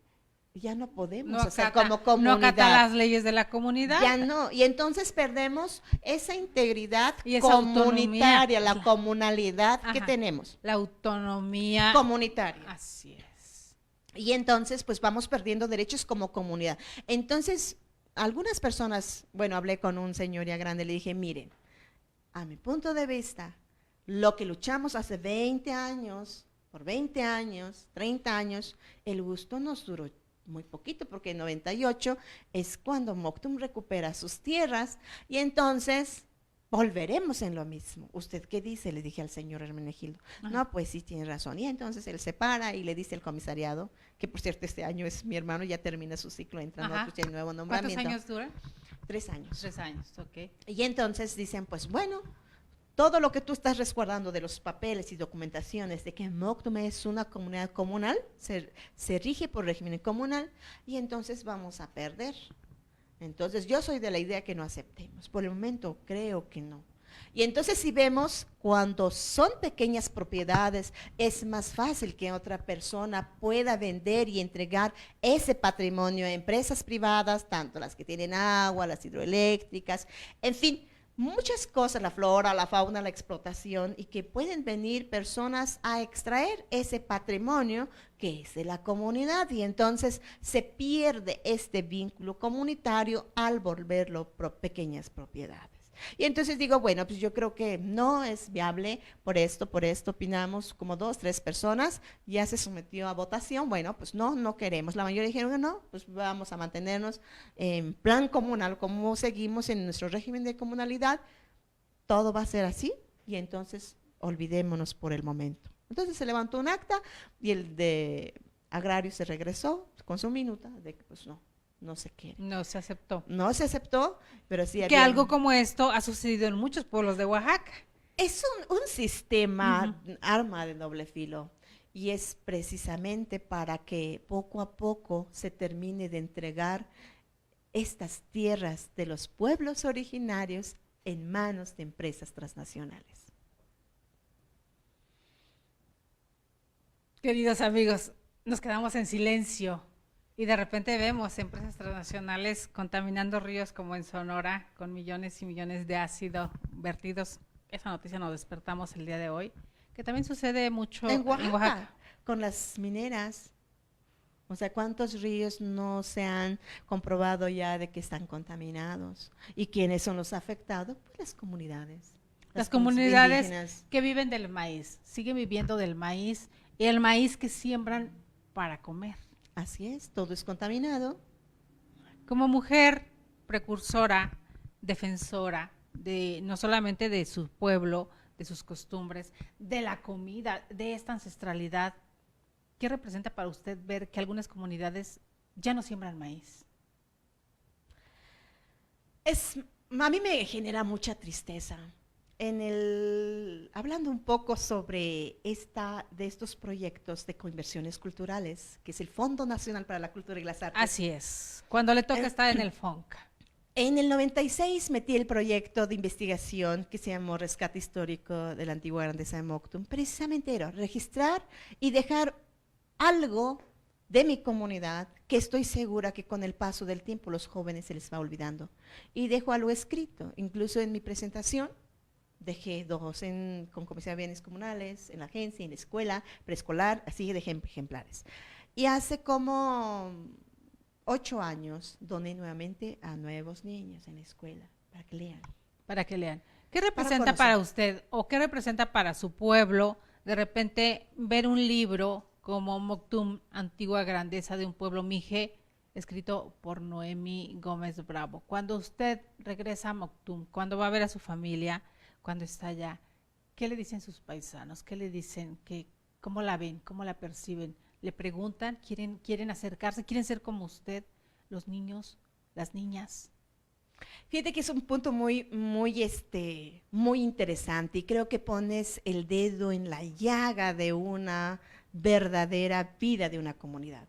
ya no podemos hacer como comunidad. No acata las leyes de la comunidad. Ya no, y entonces perdemos esa integridad y esa comunitaria, autonomía, la comunalidad que tenemos. La autonomía comunitaria. Así es. Y entonces, pues vamos perdiendo derechos como comunidad. Entonces, algunas personas, bueno, hablé con un señor ya grande, le dije, miren, a mi punto de vista, lo que luchamos hace 20 años, por 20 años, 30 años, el gusto nos duró muy poquito, porque en 98 es cuando Moctum recupera sus tierras y entonces volveremos en lo mismo. ¿Usted qué dice? Le dije al señor Hermenegildo. No, pues sí, tiene razón. Y entonces él se para y le dice al comisariado, que por cierto este año es mi hermano, ya termina su ciclo, entra nosotros y el nuevo nombramiento. ¿Cuántos años dura? 3 años. 3 años, ok. Y entonces dicen, pues bueno, todo lo que tú estás resguardando de los papeles y documentaciones de que Moctum es una comunidad comunal, se rige por régimen comunal, y entonces vamos a perder. Entonces yo soy de la idea que no aceptemos. Por el momento creo que no. Y entonces si vemos, cuando son pequeñas propiedades, es más fácil que otra persona pueda vender y entregar ese patrimonio a empresas privadas, tanto las que tienen agua, las hidroeléctricas, en fin, muchas cosas, la flora, la fauna, la explotación, y que pueden venir personas a extraer ese patrimonio que es de la comunidad, y entonces se pierde este vínculo comunitario al volverlo pequeñas propiedades. Y entonces digo, bueno, pues yo creo que no es viable por esto opinamos como 2, 3 personas, ya se sometió a votación, bueno, pues no queremos. La mayoría dijeron que no, pues vamos a mantenernos en plan comunal, como seguimos en nuestro régimen de comunalidad, todo va a ser así, y entonces olvidémonos por el momento. Entonces se levantó un acta y el de agrario se regresó con su minuta de que pues no se quiere. No se aceptó. No se aceptó, pero sí que algo como esto ha sucedido en muchos pueblos de Oaxaca. Es un sistema, arma de doble filo, y es precisamente para que poco a poco se termine de entregar estas tierras de los pueblos originarios en manos de empresas transnacionales. Queridos amigos, nos quedamos en silencio. Y de repente vemos empresas transnacionales contaminando ríos como en Sonora, con millones y millones de ácido vertidos. Esa noticia nos despertamos el día de hoy, que también sucede mucho en Oaxaca, con las mineras. O sea, ¿cuántos ríos no se han comprobado ya de que están contaminados? ¿Y quiénes son los afectados? Pues las comunidades. Las comunidades indígenas que viven del maíz, siguen viviendo del maíz, y el maíz que siembran para comer. Así es, todo es contaminado. Como mujer precursora, defensora, no solamente de su pueblo, de sus costumbres, de la comida, de esta ancestralidad, ¿qué representa para usted ver que algunas comunidades ya no siembran maíz? A mí me genera mucha tristeza. Hablando un poco sobre de estos proyectos de coinversiones culturales, que es el Fondo Nacional para la Cultura y las Artes. Así es, cuando le toca estar en el FONCA. En el 96 metí el proyecto de investigación que se llamó Rescate Histórico de la Antigua Grandeza de Moctum. Precisamente era registrar y dejar algo de mi comunidad, que estoy segura que con el paso del tiempo los jóvenes se les va olvidando. Y dejo algo escrito, incluso en mi presentación, dejé 2 con Comisión de Bienes Comunales, en la agencia, en la escuela, preescolar, así dejé ejemplares. Y hace como 8 años doné nuevamente a nuevos niños en la escuela, para que lean. Para que lean. ¿Qué representa para usted o qué representa para su pueblo de repente ver un libro como Moctum, Antigua Grandeza de un pueblo mije, escrito por Noemí Gómez Bravo? Cuando usted regresa a Moctum, cuando va a ver a su familia, cuando está allá, ¿qué le dicen sus paisanos? ¿Qué le dicen? ¿Cómo la ven? ¿Cómo la perciben? ¿Le preguntan? ¿Quieren acercarse? ¿Quieren ser como usted? ¿Los niños? ¿Las niñas? Fíjate que es un punto muy interesante, y creo que pones el dedo en la llaga de una verdadera vida de una comunidad.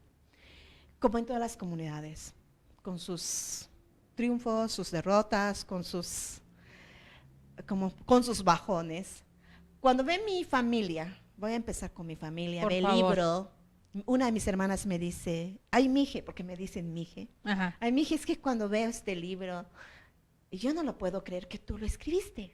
Como en todas las comunidades, con sus triunfos, sus derrotas, con sus bajones. Cuando ve mi familia, voy a empezar con mi familia, ve el libro, una de mis hermanas me dice, ay, mije, porque me dicen mije, ay, mije, es que cuando veo este libro, yo no lo puedo creer que tú lo escribiste.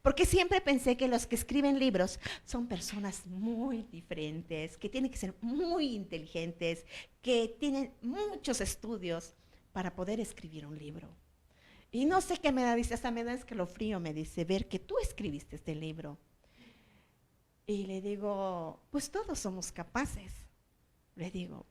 Porque siempre pensé que los que escriben libros son personas muy diferentes, que tienen que ser muy inteligentes, que tienen muchos estudios para poder escribir un libro. Y no sé qué me da, dice, hasta me da escalofrío, me dice, ver que tú escribiste este libro. Y le digo, pues todos somos capaces. Le digo,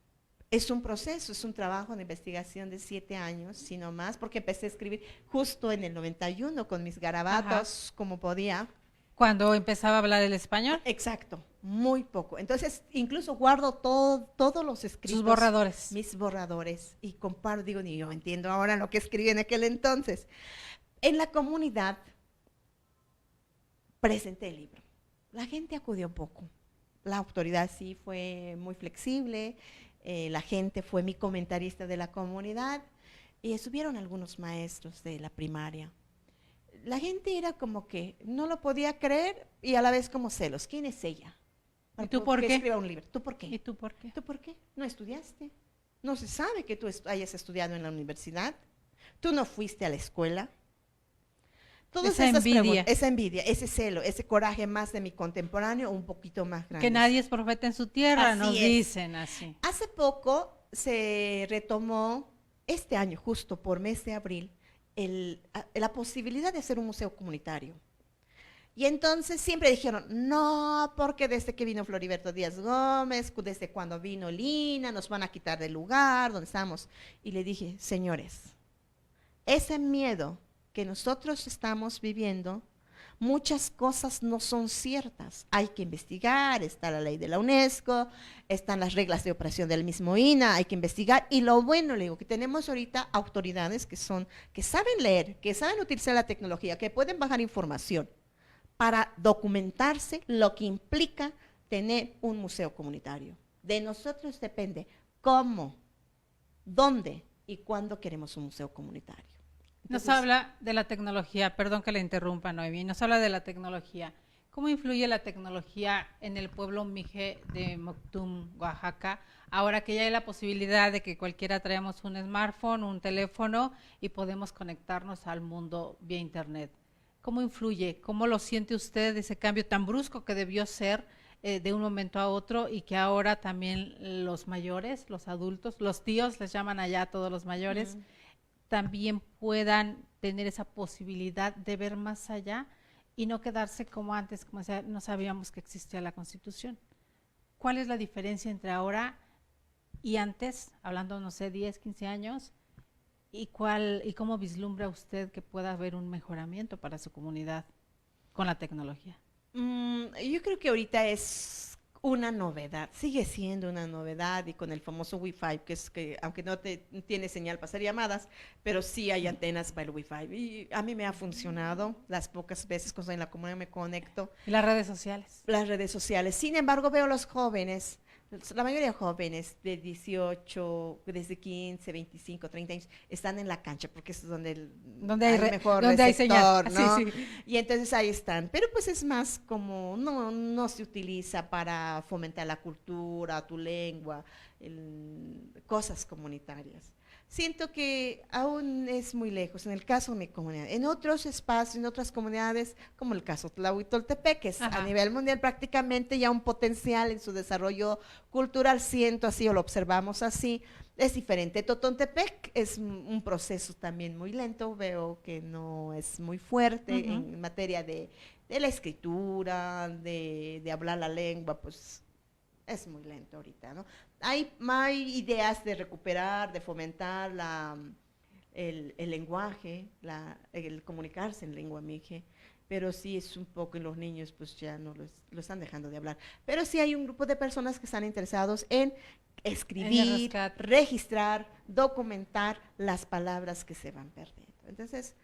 es un proceso, es un trabajo de investigación de 7 años, sino más, porque empecé a escribir justo en el 91 con mis garabatos, como podía. Cuando empezaba a hablar el español. Exacto, muy poco. Entonces, incluso guardo todos los escritos. Sus borradores. Mis borradores. Y comparo, digo, ni yo entiendo ahora lo que escribí en aquel entonces. En la comunidad presenté el libro. La gente acudió poco. La autoridad sí fue muy flexible. La gente fue mi comentarista de la comunidad. Y estuvieron algunos maestros de la primaria. La gente era como que no lo podía creer y a la vez como celos. ¿Quién es ella? ¿Y tú por qué? Escriba un libro. ¿Tú por qué? ¿Y tú por qué? ¿Tú por qué? ¿No estudiaste? ¿No se sabe que tú hayas estudiado en la universidad? ¿Tú no fuiste a la escuela? Todas esa envidia. Esa envidia, ese celo, ese coraje más de mi contemporáneo, un poquito más grande. Que nadie es profeta en su tierra, así nos es. dicen así. Hace poco se retomó, este año, justo por mes de abril, la posibilidad de hacer un museo comunitario. Y entonces siempre dijeron, no, porque desde que vino Floriberto Díaz Gómez, desde cuando vino Lina, nos van a quitar del lugar donde estamos. Y le dije, señores, ese miedo que nosotros estamos viviendo, muchas cosas no son ciertas. Hay que investigar, está la ley de la UNESCO, están las reglas de operación del mismo INAH, hay que investigar. Y lo bueno, le digo, que tenemos ahorita autoridades que saben leer, que saben utilizar la tecnología, que pueden bajar información para documentarse lo que implica tener un museo comunitario. De nosotros depende cómo, dónde y cuándo queremos un museo comunitario. Entonces, nos habla de la tecnología, perdón que le interrumpa, Noemí, nos habla de la tecnología. ¿Cómo influye la tecnología en el pueblo mije de Moctum, Oaxaca? Ahora que ya hay la posibilidad de que cualquiera traemos un smartphone, un teléfono y podemos conectarnos al mundo vía internet. ¿Cómo influye? ¿Cómo lo siente usted ese cambio tan brusco que debió ser de un momento a otro y que ahora también los mayores, los adultos, los tíos, les llaman allá a todos los mayores, también puedan tener esa posibilidad de ver más allá y no quedarse como antes, como decía, no sabíamos que existía la Constitución? ¿Cuál es la diferencia entre ahora y antes, hablando, no sé, 10, 15 años? ¿Y cómo vislumbra usted que pueda haber un mejoramiento para su comunidad con la tecnología? Yo creo que ahorita es una novedad, sigue siendo una novedad, y con el famoso Wi-Fi, que es que aunque no tiene señal para hacer llamadas, pero sí hay antenas para el Wi-Fi. Y a mí me ha funcionado las pocas veces que estoy en la comunidad me conecto. ¿Y las redes sociales? Las redes sociales. Sin embargo, veo a los jóvenes, la mayoría de jóvenes de 18, desde 15, 25, 30 años, están en la cancha, porque es donde hay mejor receptor, ¿no? Sí, sí. Y entonces ahí están. Pero pues es más como, no se utiliza para fomentar la cultura, tu lengua, cosas comunitarias. Siento que aún es muy lejos, en el caso de mi comunidad. En otros espacios, en otras comunidades, como el caso de Tlahuitoltepec, que es a nivel mundial prácticamente ya un potencial en su desarrollo cultural, siento así o lo observamos así, es diferente. Totontepec es un proceso también muy lento, veo que no es muy fuerte en materia de la escritura, de hablar la lengua, pues es muy lento ahorita, ¿no? Hay ideas de recuperar, de fomentar el lenguaje, el comunicarse en lengua mije, pero sí es un poco, en los niños pues ya no lo están dejando de hablar. Pero sí hay un grupo de personas que están interesados en escribir, registrar, documentar las palabras que se van perdiendo. Entonces,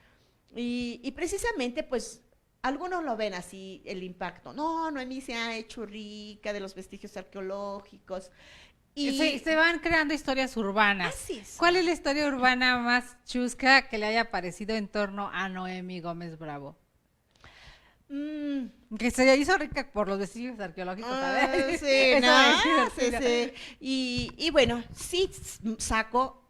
y precisamente pues algunos lo ven así, el impacto. Noemí se ha hecho rica de los vestigios arqueológicos. Y se van creando historias urbanas. Así es. ¿Cuál es la historia urbana más chusca que le haya parecido en torno a Noemí Gómez Bravo? Que se hizo rica por los vestigios arqueológicos, ¿sabes? Sí, sí. Y bueno, sí saco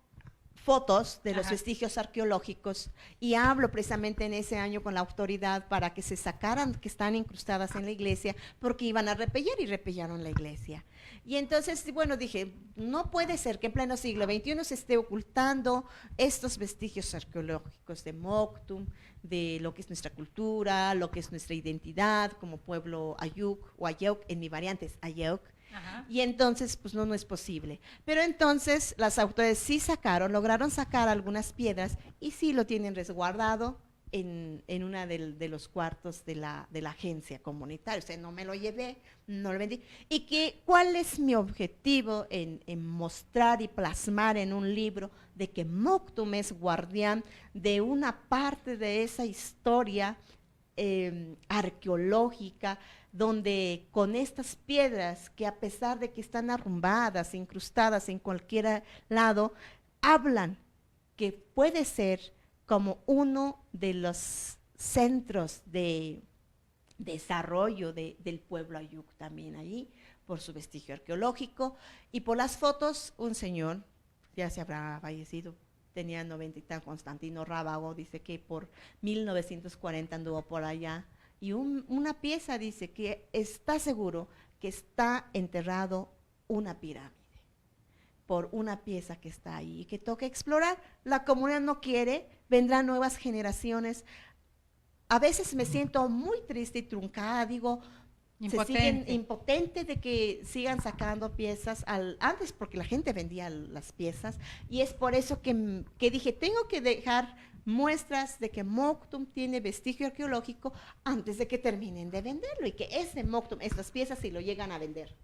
fotos de los vestigios arqueológicos y hablo precisamente en ese año con la autoridad para que se sacaran, que están incrustadas en la iglesia, porque iban a repellar y repellaron la iglesia. Y entonces, bueno, dije, no puede ser que en pleno siglo XXI se esté ocultando estos vestigios arqueológicos de Moctum, de lo que es nuestra cultura, lo que es nuestra identidad como pueblo Ayuk o Ayeuc, en mi variante es Ayeuc. Ajá. Y entonces, pues no es posible. Pero entonces las autoridades sí lograron sacar algunas piedras y sí lo tienen resguardado en una de los cuartos de la agencia comunitaria. O sea, no me lo llevé, no lo vendí. Y ¿cuál es mi objetivo en mostrar y plasmar en un libro de que Moctum es guardián de una parte de esa historia arqueológica, donde con estas piedras que a pesar de que están arrumbadas, incrustadas en cualquier lado, hablan que puede ser como uno de los centros de desarrollo del pueblo Ayuk también allí, por su vestigio arqueológico y por las fotos. Un señor, ya se habrá fallecido, tenía 90 y tal, Constantino Rábago, dice que por 1940 anduvo por allá, y una pieza dice que está seguro que está enterrado una pirámide por una pieza que está ahí y que toca explorar. La comunidad no quiere, vendrán nuevas generaciones. A veces me siento muy triste y truncada, digo, impotente de que sigan sacando piezas antes, porque la gente vendía las piezas, y es por eso que dije, tengo que dejar muestras de que Moctum tiene vestigio arqueológico antes de que terminen de venderlo, y que ese Moctum, estas piezas, si lo llegan a vender.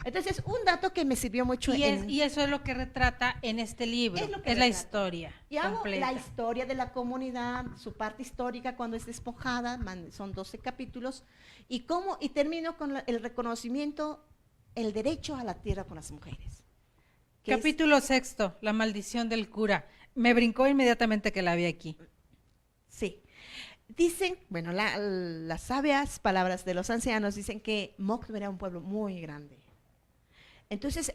Entonces, un dato que me sirvió mucho. Y eso es lo que retrata en este libro, es la historia y hago completa. La historia de la comunidad, su parte histórica cuando es despojada, son 12 capítulos, y termino con el reconocimiento, el derecho a la tierra con las mujeres. Capítulo 6, la maldición del cura. Me brincó inmediatamente que la vi aquí. Sí. Dicen, bueno, las sabias palabras de los ancianos dicen que Moctum era un pueblo muy grande. Entonces,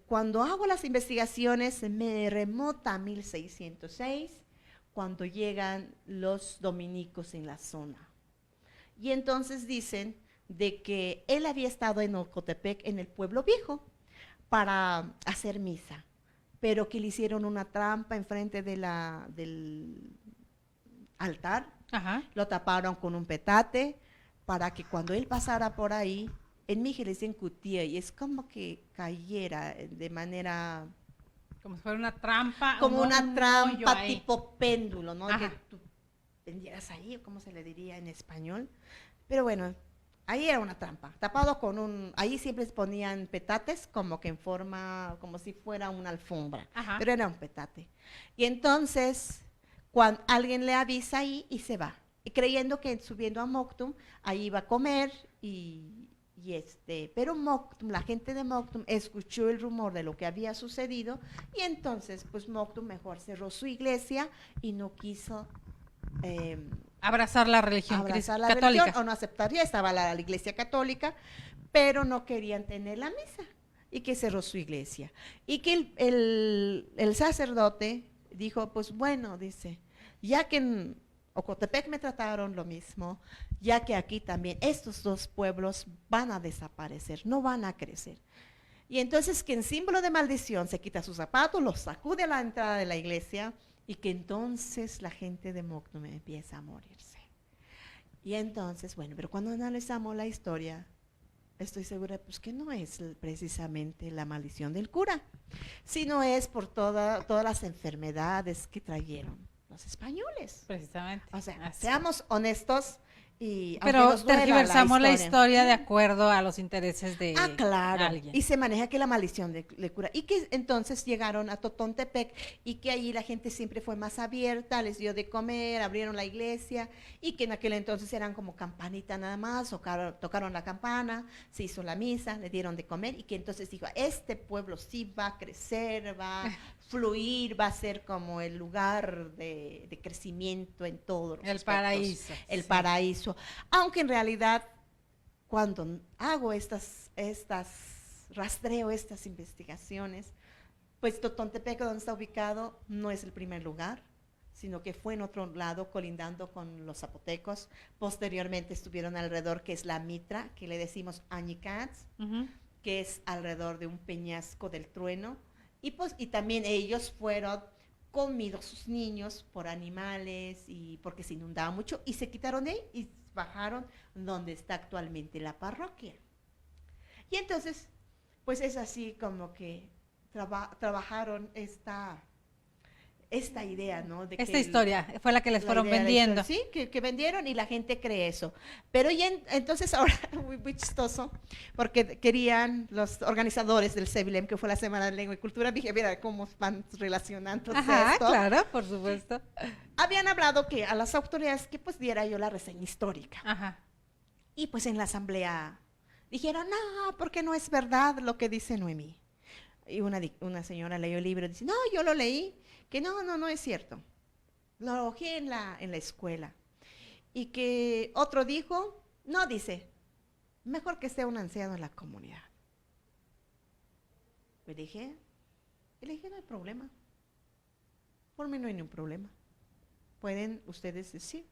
cuando hago las investigaciones, me remota a 1606, cuando llegan los dominicos en la zona. Y entonces dicen de que él había estado en Ocotepec, en el pueblo viejo, para hacer misa, pero que le hicieron una trampa enfrente del altar. Ajá. Lo taparon con un petate para que cuando él pasara por ahí, en Mije le dicen cutía, y es como que cayera de manera... Como si fuera una trampa. Como una trampa tipo péndulo, ¿no? Ajá. Que tú vendieras ahí, o cómo se le diría en español. Pero bueno, ahí era una trampa, tapado con ahí siempre ponían petates como que en forma, como si fuera una alfombra. Ajá. Pero era un petate. Y entonces, cuando alguien le avisa ahí y se va, y creyendo que subiendo a Moctum, ahí iba a comer pero Moctum, la gente de Moctum escuchó el rumor de lo que había sucedido, y entonces pues Moctum mejor cerró su iglesia y no quiso abrazar la religión católica. O no aceptaría, estaba la iglesia católica, pero no querían tener la misa, y que cerró su iglesia. Y que el sacerdote dijo, pues bueno, dice, ya que en Ocotepec me trataron lo mismo, ya que aquí también estos dos pueblos van a desaparecer, no van a crecer. Y entonces que en símbolo de maldición se quita sus zapatos, los sacude a la entrada de la iglesia, y que entonces la gente de Moctum empieza a morirse. Y entonces, bueno, pero cuando analizamos la historia, estoy segura pues que no es precisamente la maldición del cura, sino es por todas las enfermedades que trajeron los españoles. Precisamente. O sea, seamos honestos. Pero tergiversamos la historia de acuerdo a los intereses de claro. alguien. Y se maneja que la maldición de cura. Y que entonces llegaron a Totontepec, y que allí la gente siempre fue más abierta, les dio de comer, abrieron la iglesia, y que en aquel entonces eran como campanita nada más, tocaron la campana, se hizo la misa, le dieron de comer, y que entonces dijo, este pueblo sí va a crecer, va a fluir, va a ser como el lugar de crecimiento en todos los aspectos. Paraíso. El paraíso. Aunque en realidad, cuando hago rastreo estas investigaciones, pues Totontepec, donde está ubicado, no es el primer lugar, sino que fue en otro lado, colindando con los zapotecos. Posteriormente estuvieron alrededor, que es la Mitra, que le decimos Añicats, que es alrededor de un peñasco del trueno, y también ellos fueron comidos sus niños por animales, y porque se inundaba mucho, y se quitaron de ahí y bajaron donde está actualmente la parroquia. Y entonces pues es así como que trabajaron esta idea, ¿no? De esta historia fue la que les fueron vendiendo. Sí, que vendieron y la gente cree eso. Pero ya entonces ahora, muy chistoso, porque querían los organizadores del CEBILEM, que fue la Semana de Lengua y Cultura, dije, mira cómo van relacionando esto. Claro, por supuesto. Habían hablado que a las autoridades que pues diera yo la reseña histórica. Ajá. Y pues en la asamblea dijeron, no, porque no es verdad lo que dice Noemí. Y una señora leyó el libro y dice, no, yo lo leí, que no es cierto. Lo alojé en la escuela. Y que otro dijo, no, dice, mejor que sea un anciano en la comunidad. Le dije, no hay problema. Por mí no hay ningún problema. Pueden ustedes decir.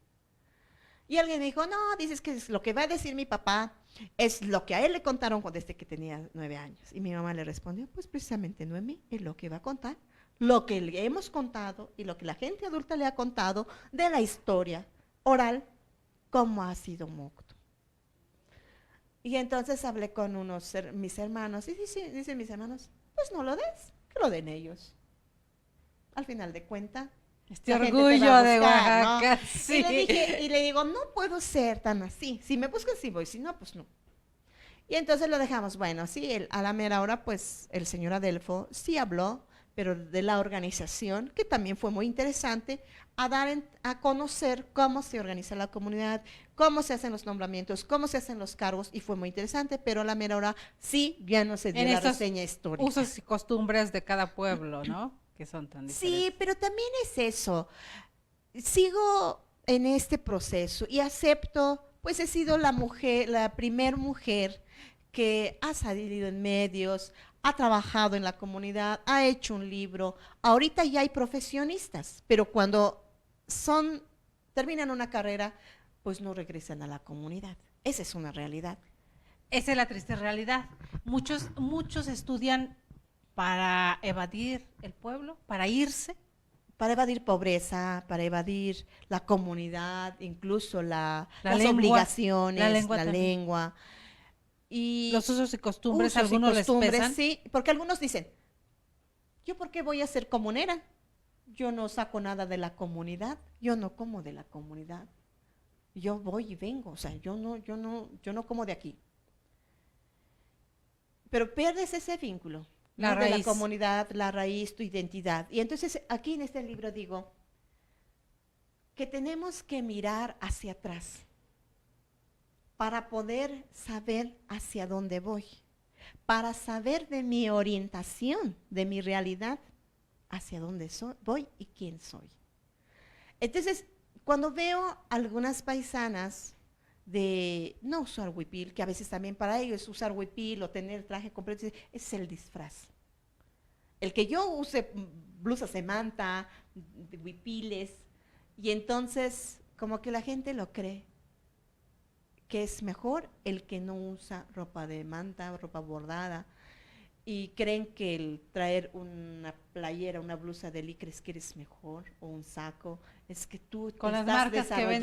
Y alguien dijo, no, dices que lo que va a decir mi papá es lo que a él le contaron desde que tenía 9 años. Y mi mamá le respondió, pues precisamente Noemí es lo que va a contar, lo que le hemos contado y lo que la gente adulta le ha contado de la historia oral, cómo ha sido Mocto. Y entonces hablé con mis hermanos, y dicen mis hermanos, pues no lo des, que lo den ellos. Al final de cuentas, este orgullo de Oaxaca, ¿no? Sí. Y le digo, no puedo ser tan así. Si me buscan, sí voy, si no, pues no. Y entonces lo dejamos. Bueno, sí, a la mera hora, pues el señor Adelfo sí habló, pero de la organización, que también fue muy interesante, a conocer cómo se organiza la comunidad, cómo se hacen los nombramientos, cómo se hacen los cargos, y fue muy interesante, pero a la mera hora sí ya no se dio la reseña histórica. Usos y costumbres de cada pueblo, ¿no? Que son tan diferentes. Sí, pero también es eso. Sigo en este proceso y acepto, pues he sido la primer mujer que ha salido en medios, ha trabajado en la comunidad, ha hecho un libro. Ahorita ya hay profesionistas, pero cuando terminan una carrera, pues no regresan a la comunidad. Esa es una realidad. Esa es la triste realidad. Muchos estudian para evadir el pueblo, para irse. Para evadir pobreza, para evadir la comunidad, incluso las lengua, obligaciones, la lengua. Y los usos y costumbres, algunos les pesan. Sí, porque algunos dicen, ¿yo por qué voy a ser comunera? Yo no saco nada de la comunidad, yo no como de la comunidad. Yo voy y vengo, o sea, yo no como de aquí. Pero pierdes ese vínculo. La raíz. De la comunidad, la raíz, tu identidad. Y entonces aquí en este libro digo que tenemos que mirar hacia atrás para poder saber hacia dónde voy, para saber de mi orientación, de mi realidad, hacia dónde voy y quién soy. Entonces, cuando veo algunas paisanas de no usar huipil, que a veces también para ellos usar huipil o tener traje completo, es el disfraz. El que yo use blusas de manta, de huipiles, y entonces como que la gente lo cree, que es mejor el que no usa ropa de manta, ropa bordada, y creen que el traer una playera, una blusa de licra es que eres mejor, o un saco, es que tú con las marcas que ven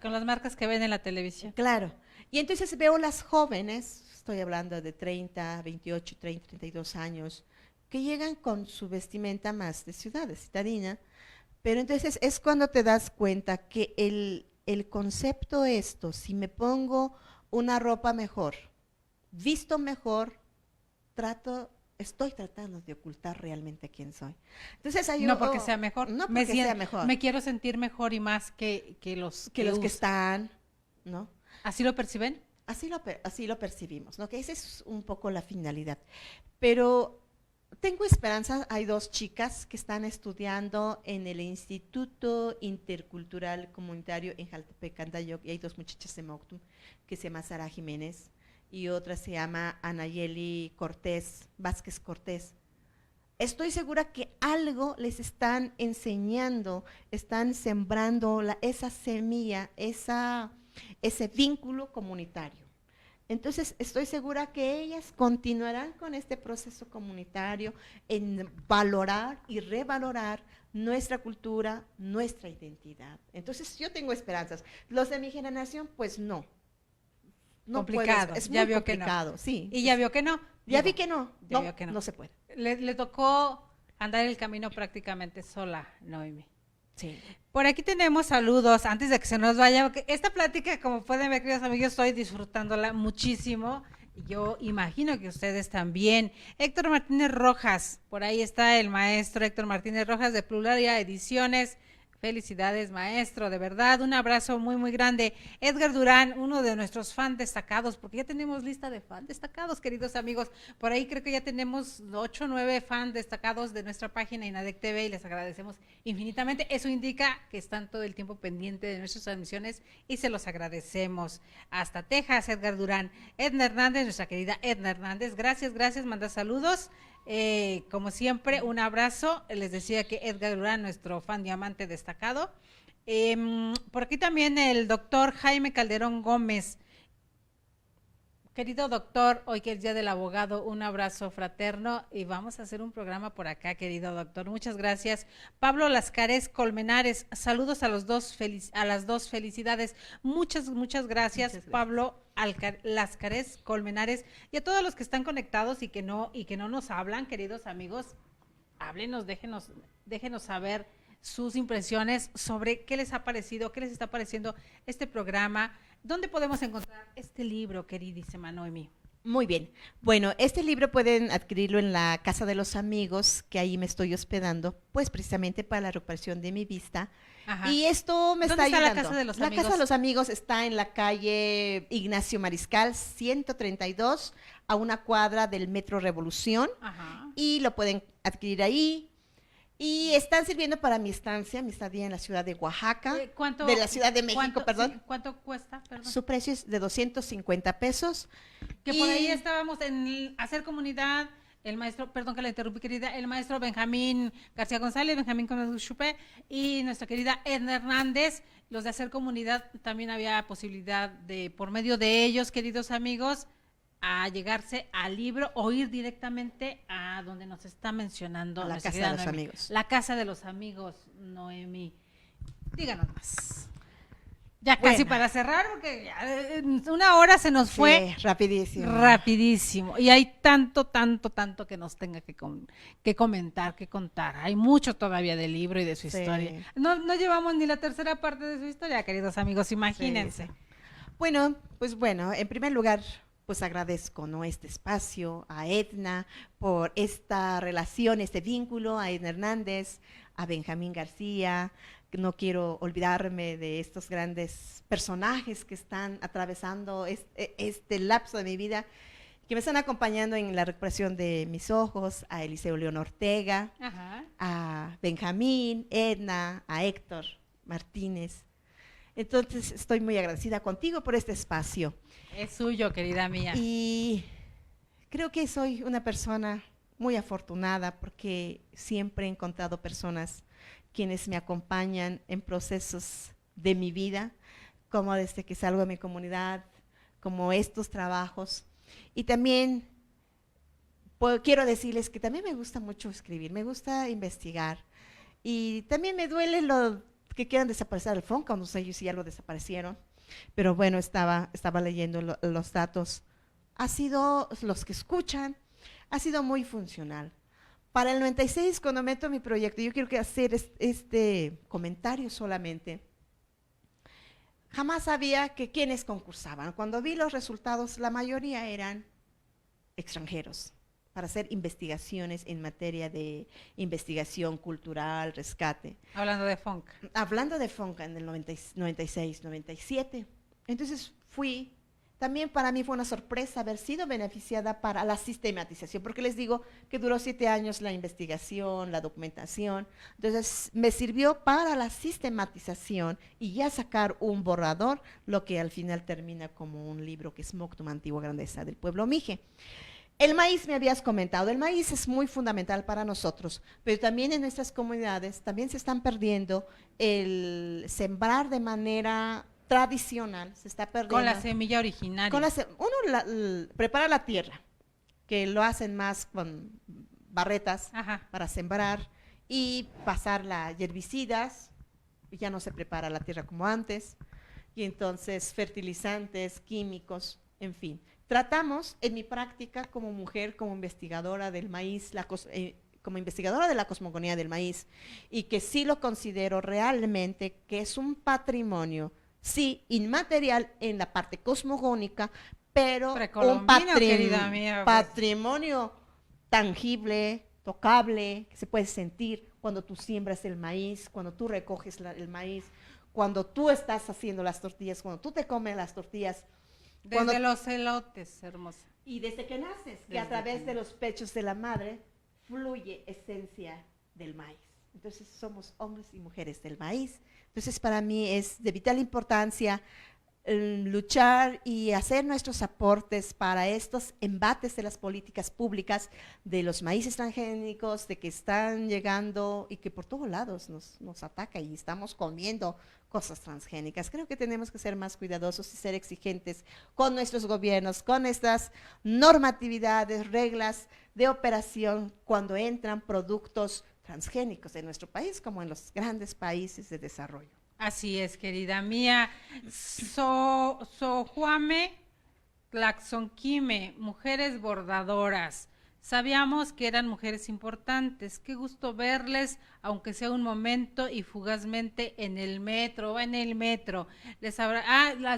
con las marcas que ven en la televisión. Claro. Y entonces veo las jóvenes, estoy hablando de 30, 28, 30, 32 años, que llegan con su vestimenta más de ciudad, de citadina, pero entonces es cuando te das cuenta que el concepto si me pongo una ropa mejor, visto mejor, estoy tratando de ocultar realmente quién soy. Entonces no porque sea mejor, no porque sea mejor. Me quiero sentir mejor y más que los que están, ¿no? ¿Así lo perciben? Así lo percibimos, ¿no? Que esa es un poco la finalidad. Pero tengo esperanza, hay 2 chicas que están estudiando en el Instituto Intercultural Comunitario en Jaltepec, Candayoc, y hay 2 muchachas de Moctum, que se llama Sara Jiménez, y otra se llama Anayeli Vázquez Cortés. Estoy segura que algo les están enseñando, están sembrando esa semilla, ese vínculo comunitario. Entonces, estoy segura que ellas continuarán con este proceso comunitario en valorar y revalorar nuestra cultura, nuestra identidad. Entonces, yo tengo esperanzas. Los de mi generación, pues no. no complicado, puedes, es ya muy vio complicado, que no. sí. Y ya vio que no. Ya vi que no, ya vio que no se puede. Le tocó andar el camino prácticamente sola, Noemi. Sí. Por aquí tenemos saludos, antes de que se nos vaya, porque esta plática, como pueden ver, queridos amigos, estoy disfrutándola muchísimo. Yo imagino que ustedes también. Héctor Martínez Rojas, por ahí está el maestro Héctor Martínez Rojas de Pluralia Ediciones. Felicidades, maestro, de verdad, un abrazo muy, muy grande. Edgar Durán, uno de nuestros fans destacados, porque ya tenemos lista de fans destacados, queridos amigos. Por ahí creo que ya tenemos 8 o 9 fans destacados de nuestra página INADEC TV y les agradecemos infinitamente. Eso indica que están todo el tiempo pendientes de nuestras transmisiones y se los agradecemos. Hasta Texas, Edgar Durán. Edna Hernández, nuestra querida Edna Hernández, gracias, manda saludos. Como siempre, un abrazo. Les decía que Edgar Durán, nuestro fan diamante destacado. Por aquí también el doctor Jaime Calderón Gómez. Querido doctor, hoy que es Día del Abogado, un abrazo fraterno y vamos a hacer un programa por acá, querido doctor. Muchas gracias. Pablo Lascares Colmenares, saludos a las dos felicidades. Muchas gracias, Pablo Lascares Colmenares y a todos los que están conectados y que no nos hablan, queridos amigos. Háblenos, déjenos saber sus impresiones sobre qué les ha parecido, qué les está pareciendo este programa. ¿Dónde podemos encontrar este libro, queridísima Noemi? Muy bien. Bueno, este libro pueden adquirirlo en la Casa de los Amigos, que ahí me estoy hospedando, pues precisamente para la recuperación de mi vista. Ajá. Y esto me está ayudando. ¿Dónde está la Casa de los Amigos? La Casa de los Amigos está en la calle Ignacio Mariscal, 132, a una cuadra del Metro Revolución. Ajá. Y lo pueden adquirir ahí. Y están sirviendo para mi estadía en la ciudad de Oaxaca, de la Ciudad de México, perdón. Sí, ¿cuánto cuesta? Perdón. Su precio es de 250 pesos. Que por ahí estábamos en Hacer Comunidad, el maestro, perdón que la interrumpí, querida, el maestro Benjamín García González, Benjamín Gómez Chupé y nuestra querida Edna Hernández. Los de Hacer Comunidad también había posibilidad de, por medio de ellos, queridos amigos, a llegarse al libro o ir directamente a donde nos está mencionando la Casa de los Amigos. La Casa de los Amigos, Noemi. Díganos más. Ya casi para cerrar, porque ya una hora se nos fue. Sí, rapidísimo. Rapidísimo. Y hay tanto que nos tenga que comentar, que contar. Hay mucho todavía del libro y de su historia. No llevamos ni la tercera parte de su historia, queridos amigos, imagínense. Sí. Bueno, en primer lugar, pues agradezco, ¿no?, este espacio, a Edna por esta relación, este vínculo, a Edna Hernández, a Benjamín García. No quiero olvidarme de estos grandes personajes que están atravesando este lapso de mi vida, que me están acompañando en la recuperación de mis ojos, a Eliseo León Ortega, ajá, a Benjamín, Edna, a Héctor Martínez. Entonces, estoy muy agradecida contigo por este espacio. Es suyo, querida mía. Y creo que soy una persona muy afortunada porque siempre he encontrado personas quienes me acompañan en procesos de mi vida, como desde que salgo de mi comunidad, como estos trabajos. Y también quiero decirles que también me gusta mucho escribir, me gusta investigar. Y también me duele lo que quieran desaparecer al FONCA, no sé ellos si ya lo desaparecieron. Pero bueno, estaba leyendo los datos. Ha sido, los que escuchan, ha sido muy funcional. Para el 96, cuando meto mi proyecto, yo quiero hacer este comentario solamente. Jamás sabía que quienes concursaban. Cuando vi los resultados, la mayoría eran extranjeros, para hacer investigaciones en materia de investigación cultural, rescate. Hablando de FONCA. Hablando de FONCA en el 96, 97. Entonces también para mí fue una sorpresa haber sido beneficiada para la sistematización, porque les digo que duró 7 años la investigación, la documentación. Entonces me sirvió para la sistematización y ya sacar un borrador, lo que al final termina como un libro que es Moctum, Antigua Grandeza del Pueblo Mije. El maíz, me habías comentado, el maíz es muy fundamental para nosotros, pero también en nuestras comunidades también se están perdiendo el sembrar de manera tradicional, se está perdiendo. Con la semilla originaria. Uno prepara la tierra, que lo hacen más con barretas, ajá, para sembrar y pasar las herbicidas, y ya no se prepara la tierra como antes, y entonces fertilizantes, químicos. en fin. Tratamos en mi práctica como mujer, como investigadora del maíz, como investigadora de la cosmogonía del maíz, y que sí lo considero realmente que es un patrimonio, sí, inmaterial en la parte cosmogónica, pero un patrimonio tangible, tocable, que se puede sentir cuando tú siembras el maíz, cuando tú recoges el maíz, cuando tú estás haciendo las tortillas, cuando tú te comes las tortillas. Desde los elotes, hermosa. Y desde que naces, que a través de los pechos de la madre fluye esencia del maíz. Entonces somos hombres y mujeres del maíz. Entonces para mí es de vital importancia luchar y hacer nuestros aportes para estos embates de las políticas públicas, de los maíces transgénicos, de que están llegando y que por todos lados nos ataca y estamos comiendo cosas transgénicas. Creo que tenemos que ser más cuidadosos y ser exigentes con nuestros gobiernos, con estas normatividades, reglas de operación cuando entran productos transgénicos en nuestro país como en los grandes países de desarrollo. Así es, querida mía. Sojuame Tlaxonquime, mujeres bordadoras. Sabíamos que eran mujeres importantes. Qué gusto verles, aunque sea un momento y fugazmente en el metro. Las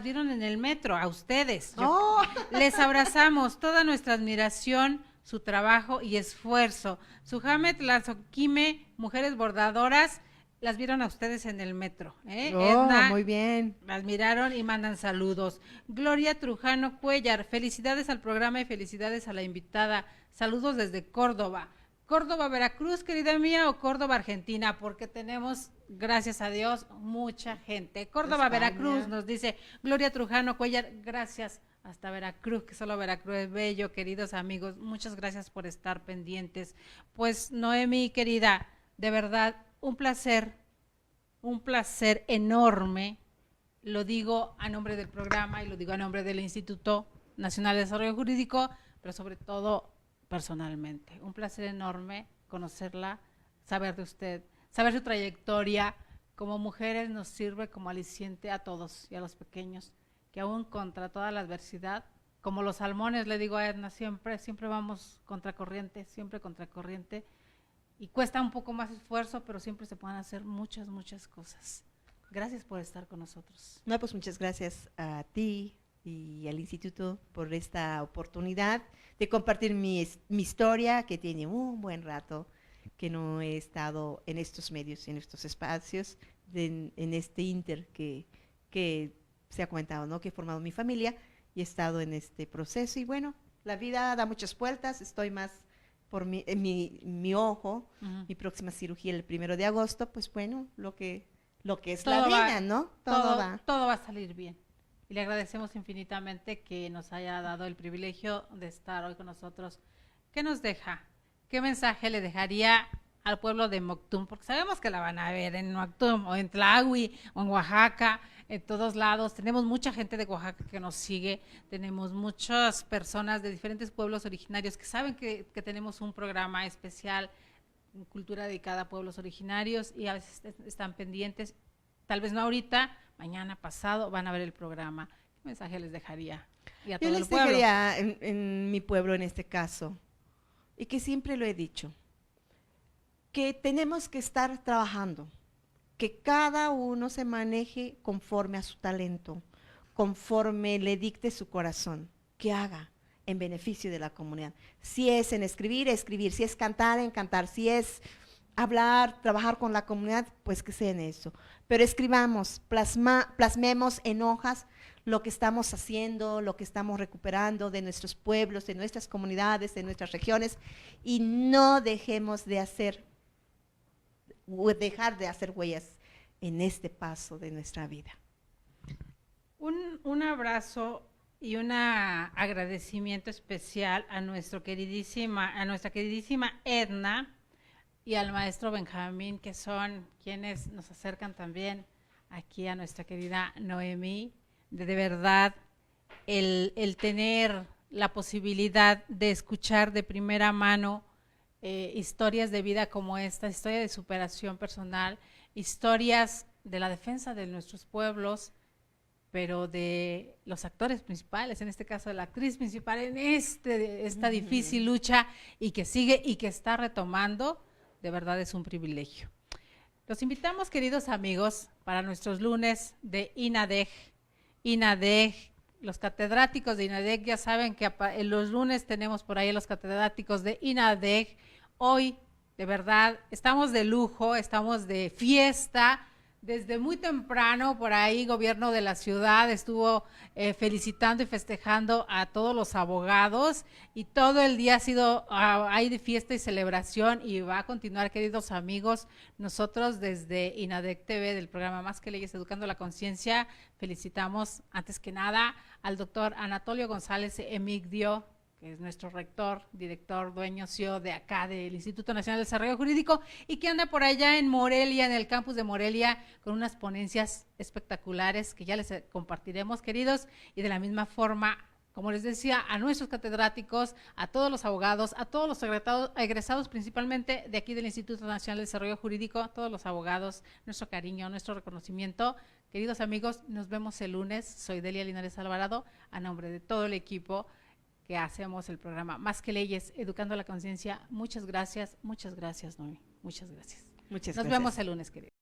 vieron en el metro, a ustedes. Les abrazamos toda nuestra admiración, su trabajo y esfuerzo. Sojuame Tlaxonquime, mujeres bordadoras. Las vieron a ustedes en el metro, Edna, muy bien. Las miraron y mandan saludos. Gloria Trujano Cuellar, felicidades al programa y felicidades a la invitada. Saludos desde Córdoba. Córdoba, Veracruz, querida mía, o Córdoba, Argentina, porque tenemos, gracias a Dios, mucha gente. Córdoba, España. Veracruz, nos dice Gloria Trujano Cuellar, gracias hasta Veracruz, que solo Veracruz es bello, queridos amigos. Muchas gracias por estar pendientes. Pues, Noemi, querida, de verdad, un placer enorme, lo digo a nombre del programa y lo digo a nombre del Instituto Nacional de Desarrollo Jurídico, pero sobre todo personalmente. Un placer enorme conocerla, saber de usted, saber su trayectoria. Como mujeres nos sirve como aliciente a todos y a los pequeños, que aún contra toda la adversidad, como los salmones, le digo a Edna, siempre vamos contracorriente, y cuesta un poco más esfuerzo, pero siempre se pueden hacer muchas cosas. Gracias por estar con nosotros. No, pues muchas gracias a ti y al Instituto por esta oportunidad de compartir mi historia, que tiene un buen rato que no he estado en estos medios, en estos espacios, en este inter que se ha comentado, ¿no? Que he formado mi familia y he estado en este proceso. Y bueno, la vida da muchas vueltas, estoy más por mi ojo, mi próxima cirugía el 1 de agosto, pues bueno, lo que es todo la vida, ¿no? Todo va a salir bien. Y le agradecemos infinitamente que nos haya dado el privilegio de estar hoy con nosotros. ¿Qué nos deja? ¿Qué mensaje le dejaría al pueblo de Moctum? Porque sabemos que la van a ver en Moctum, o en Tlahui, o en Oaxaca, en todos lados. Tenemos mucha gente de Oaxaca que nos sigue, tenemos muchas personas de diferentes pueblos originarios que saben que tenemos un programa especial, cultura dedicada a pueblos originarios, y a veces están pendientes, tal vez no ahorita, mañana, pasado, van a ver el programa. ¿Qué mensaje les dejaría? Y a todo el pueblo. Yo les dejaría en mi pueblo en este caso, y que siempre lo he dicho, que tenemos que estar trabajando, que cada uno se maneje conforme a su talento, conforme le dicte su corazón, que haga en beneficio de la comunidad. Si es en escribir, escribir, si es cantar, en cantar, si es hablar, trabajar con la comunidad, pues que sea en eso. Pero escribamos, plasmemos en hojas lo que estamos haciendo, lo que estamos recuperando de nuestros pueblos, de nuestras comunidades, de nuestras regiones, y no dejemos de dejar de hacer huellas en este paso de nuestra vida. Un abrazo y un agradecimiento especial a nuestra queridísima Edna y al maestro Benjamín, que son quienes nos acercan también aquí a nuestra querida Noemi. De verdad, el tener la posibilidad de escuchar de primera mano historias de vida como esta, historia de superación personal, historias de la defensa de nuestros pueblos, pero de los actores principales, en este caso de la actriz principal, en esta difícil lucha y que sigue y que está retomando, de verdad es un privilegio. Los invitamos, queridos amigos, para nuestros lunes de INADEG. INADEG, los catedráticos de INADEG ya saben que en los lunes tenemos por ahí los catedráticos de INADEG. Hoy, de verdad, estamos de lujo, estamos de fiesta. Desde muy temprano, por ahí, gobierno de la ciudad estuvo felicitando y festejando a todos los abogados y todo el día ha sido, hay de fiesta y celebración y va a continuar, queridos amigos. Nosotros desde INADEG TV, del programa Más que Leyes, Educando la Conciencia, felicitamos antes que nada al doctor Anatolio González Emigdio, que es nuestro rector, director, dueño, CEO de acá, del Instituto Nacional de Desarrollo Jurídico, y que anda por allá en Morelia, en el campus de Morelia, con unas ponencias espectaculares que ya les compartiremos, queridos, y de la misma forma, como les decía, a nuestros catedráticos, a todos los abogados, a todos los egresados, principalmente de aquí del Instituto Nacional de Desarrollo Jurídico, a todos los abogados, nuestro cariño, nuestro reconocimiento. Queridos amigos, nos vemos el lunes. Soy Delia Linares Alvarado, a nombre de todo el equipo que hacemos el programa Más que Leyes, Educando la Conciencia. Muchas gracias, Noemi. Muchas gracias. Muchas gracias. Nos vemos el lunes, queridos.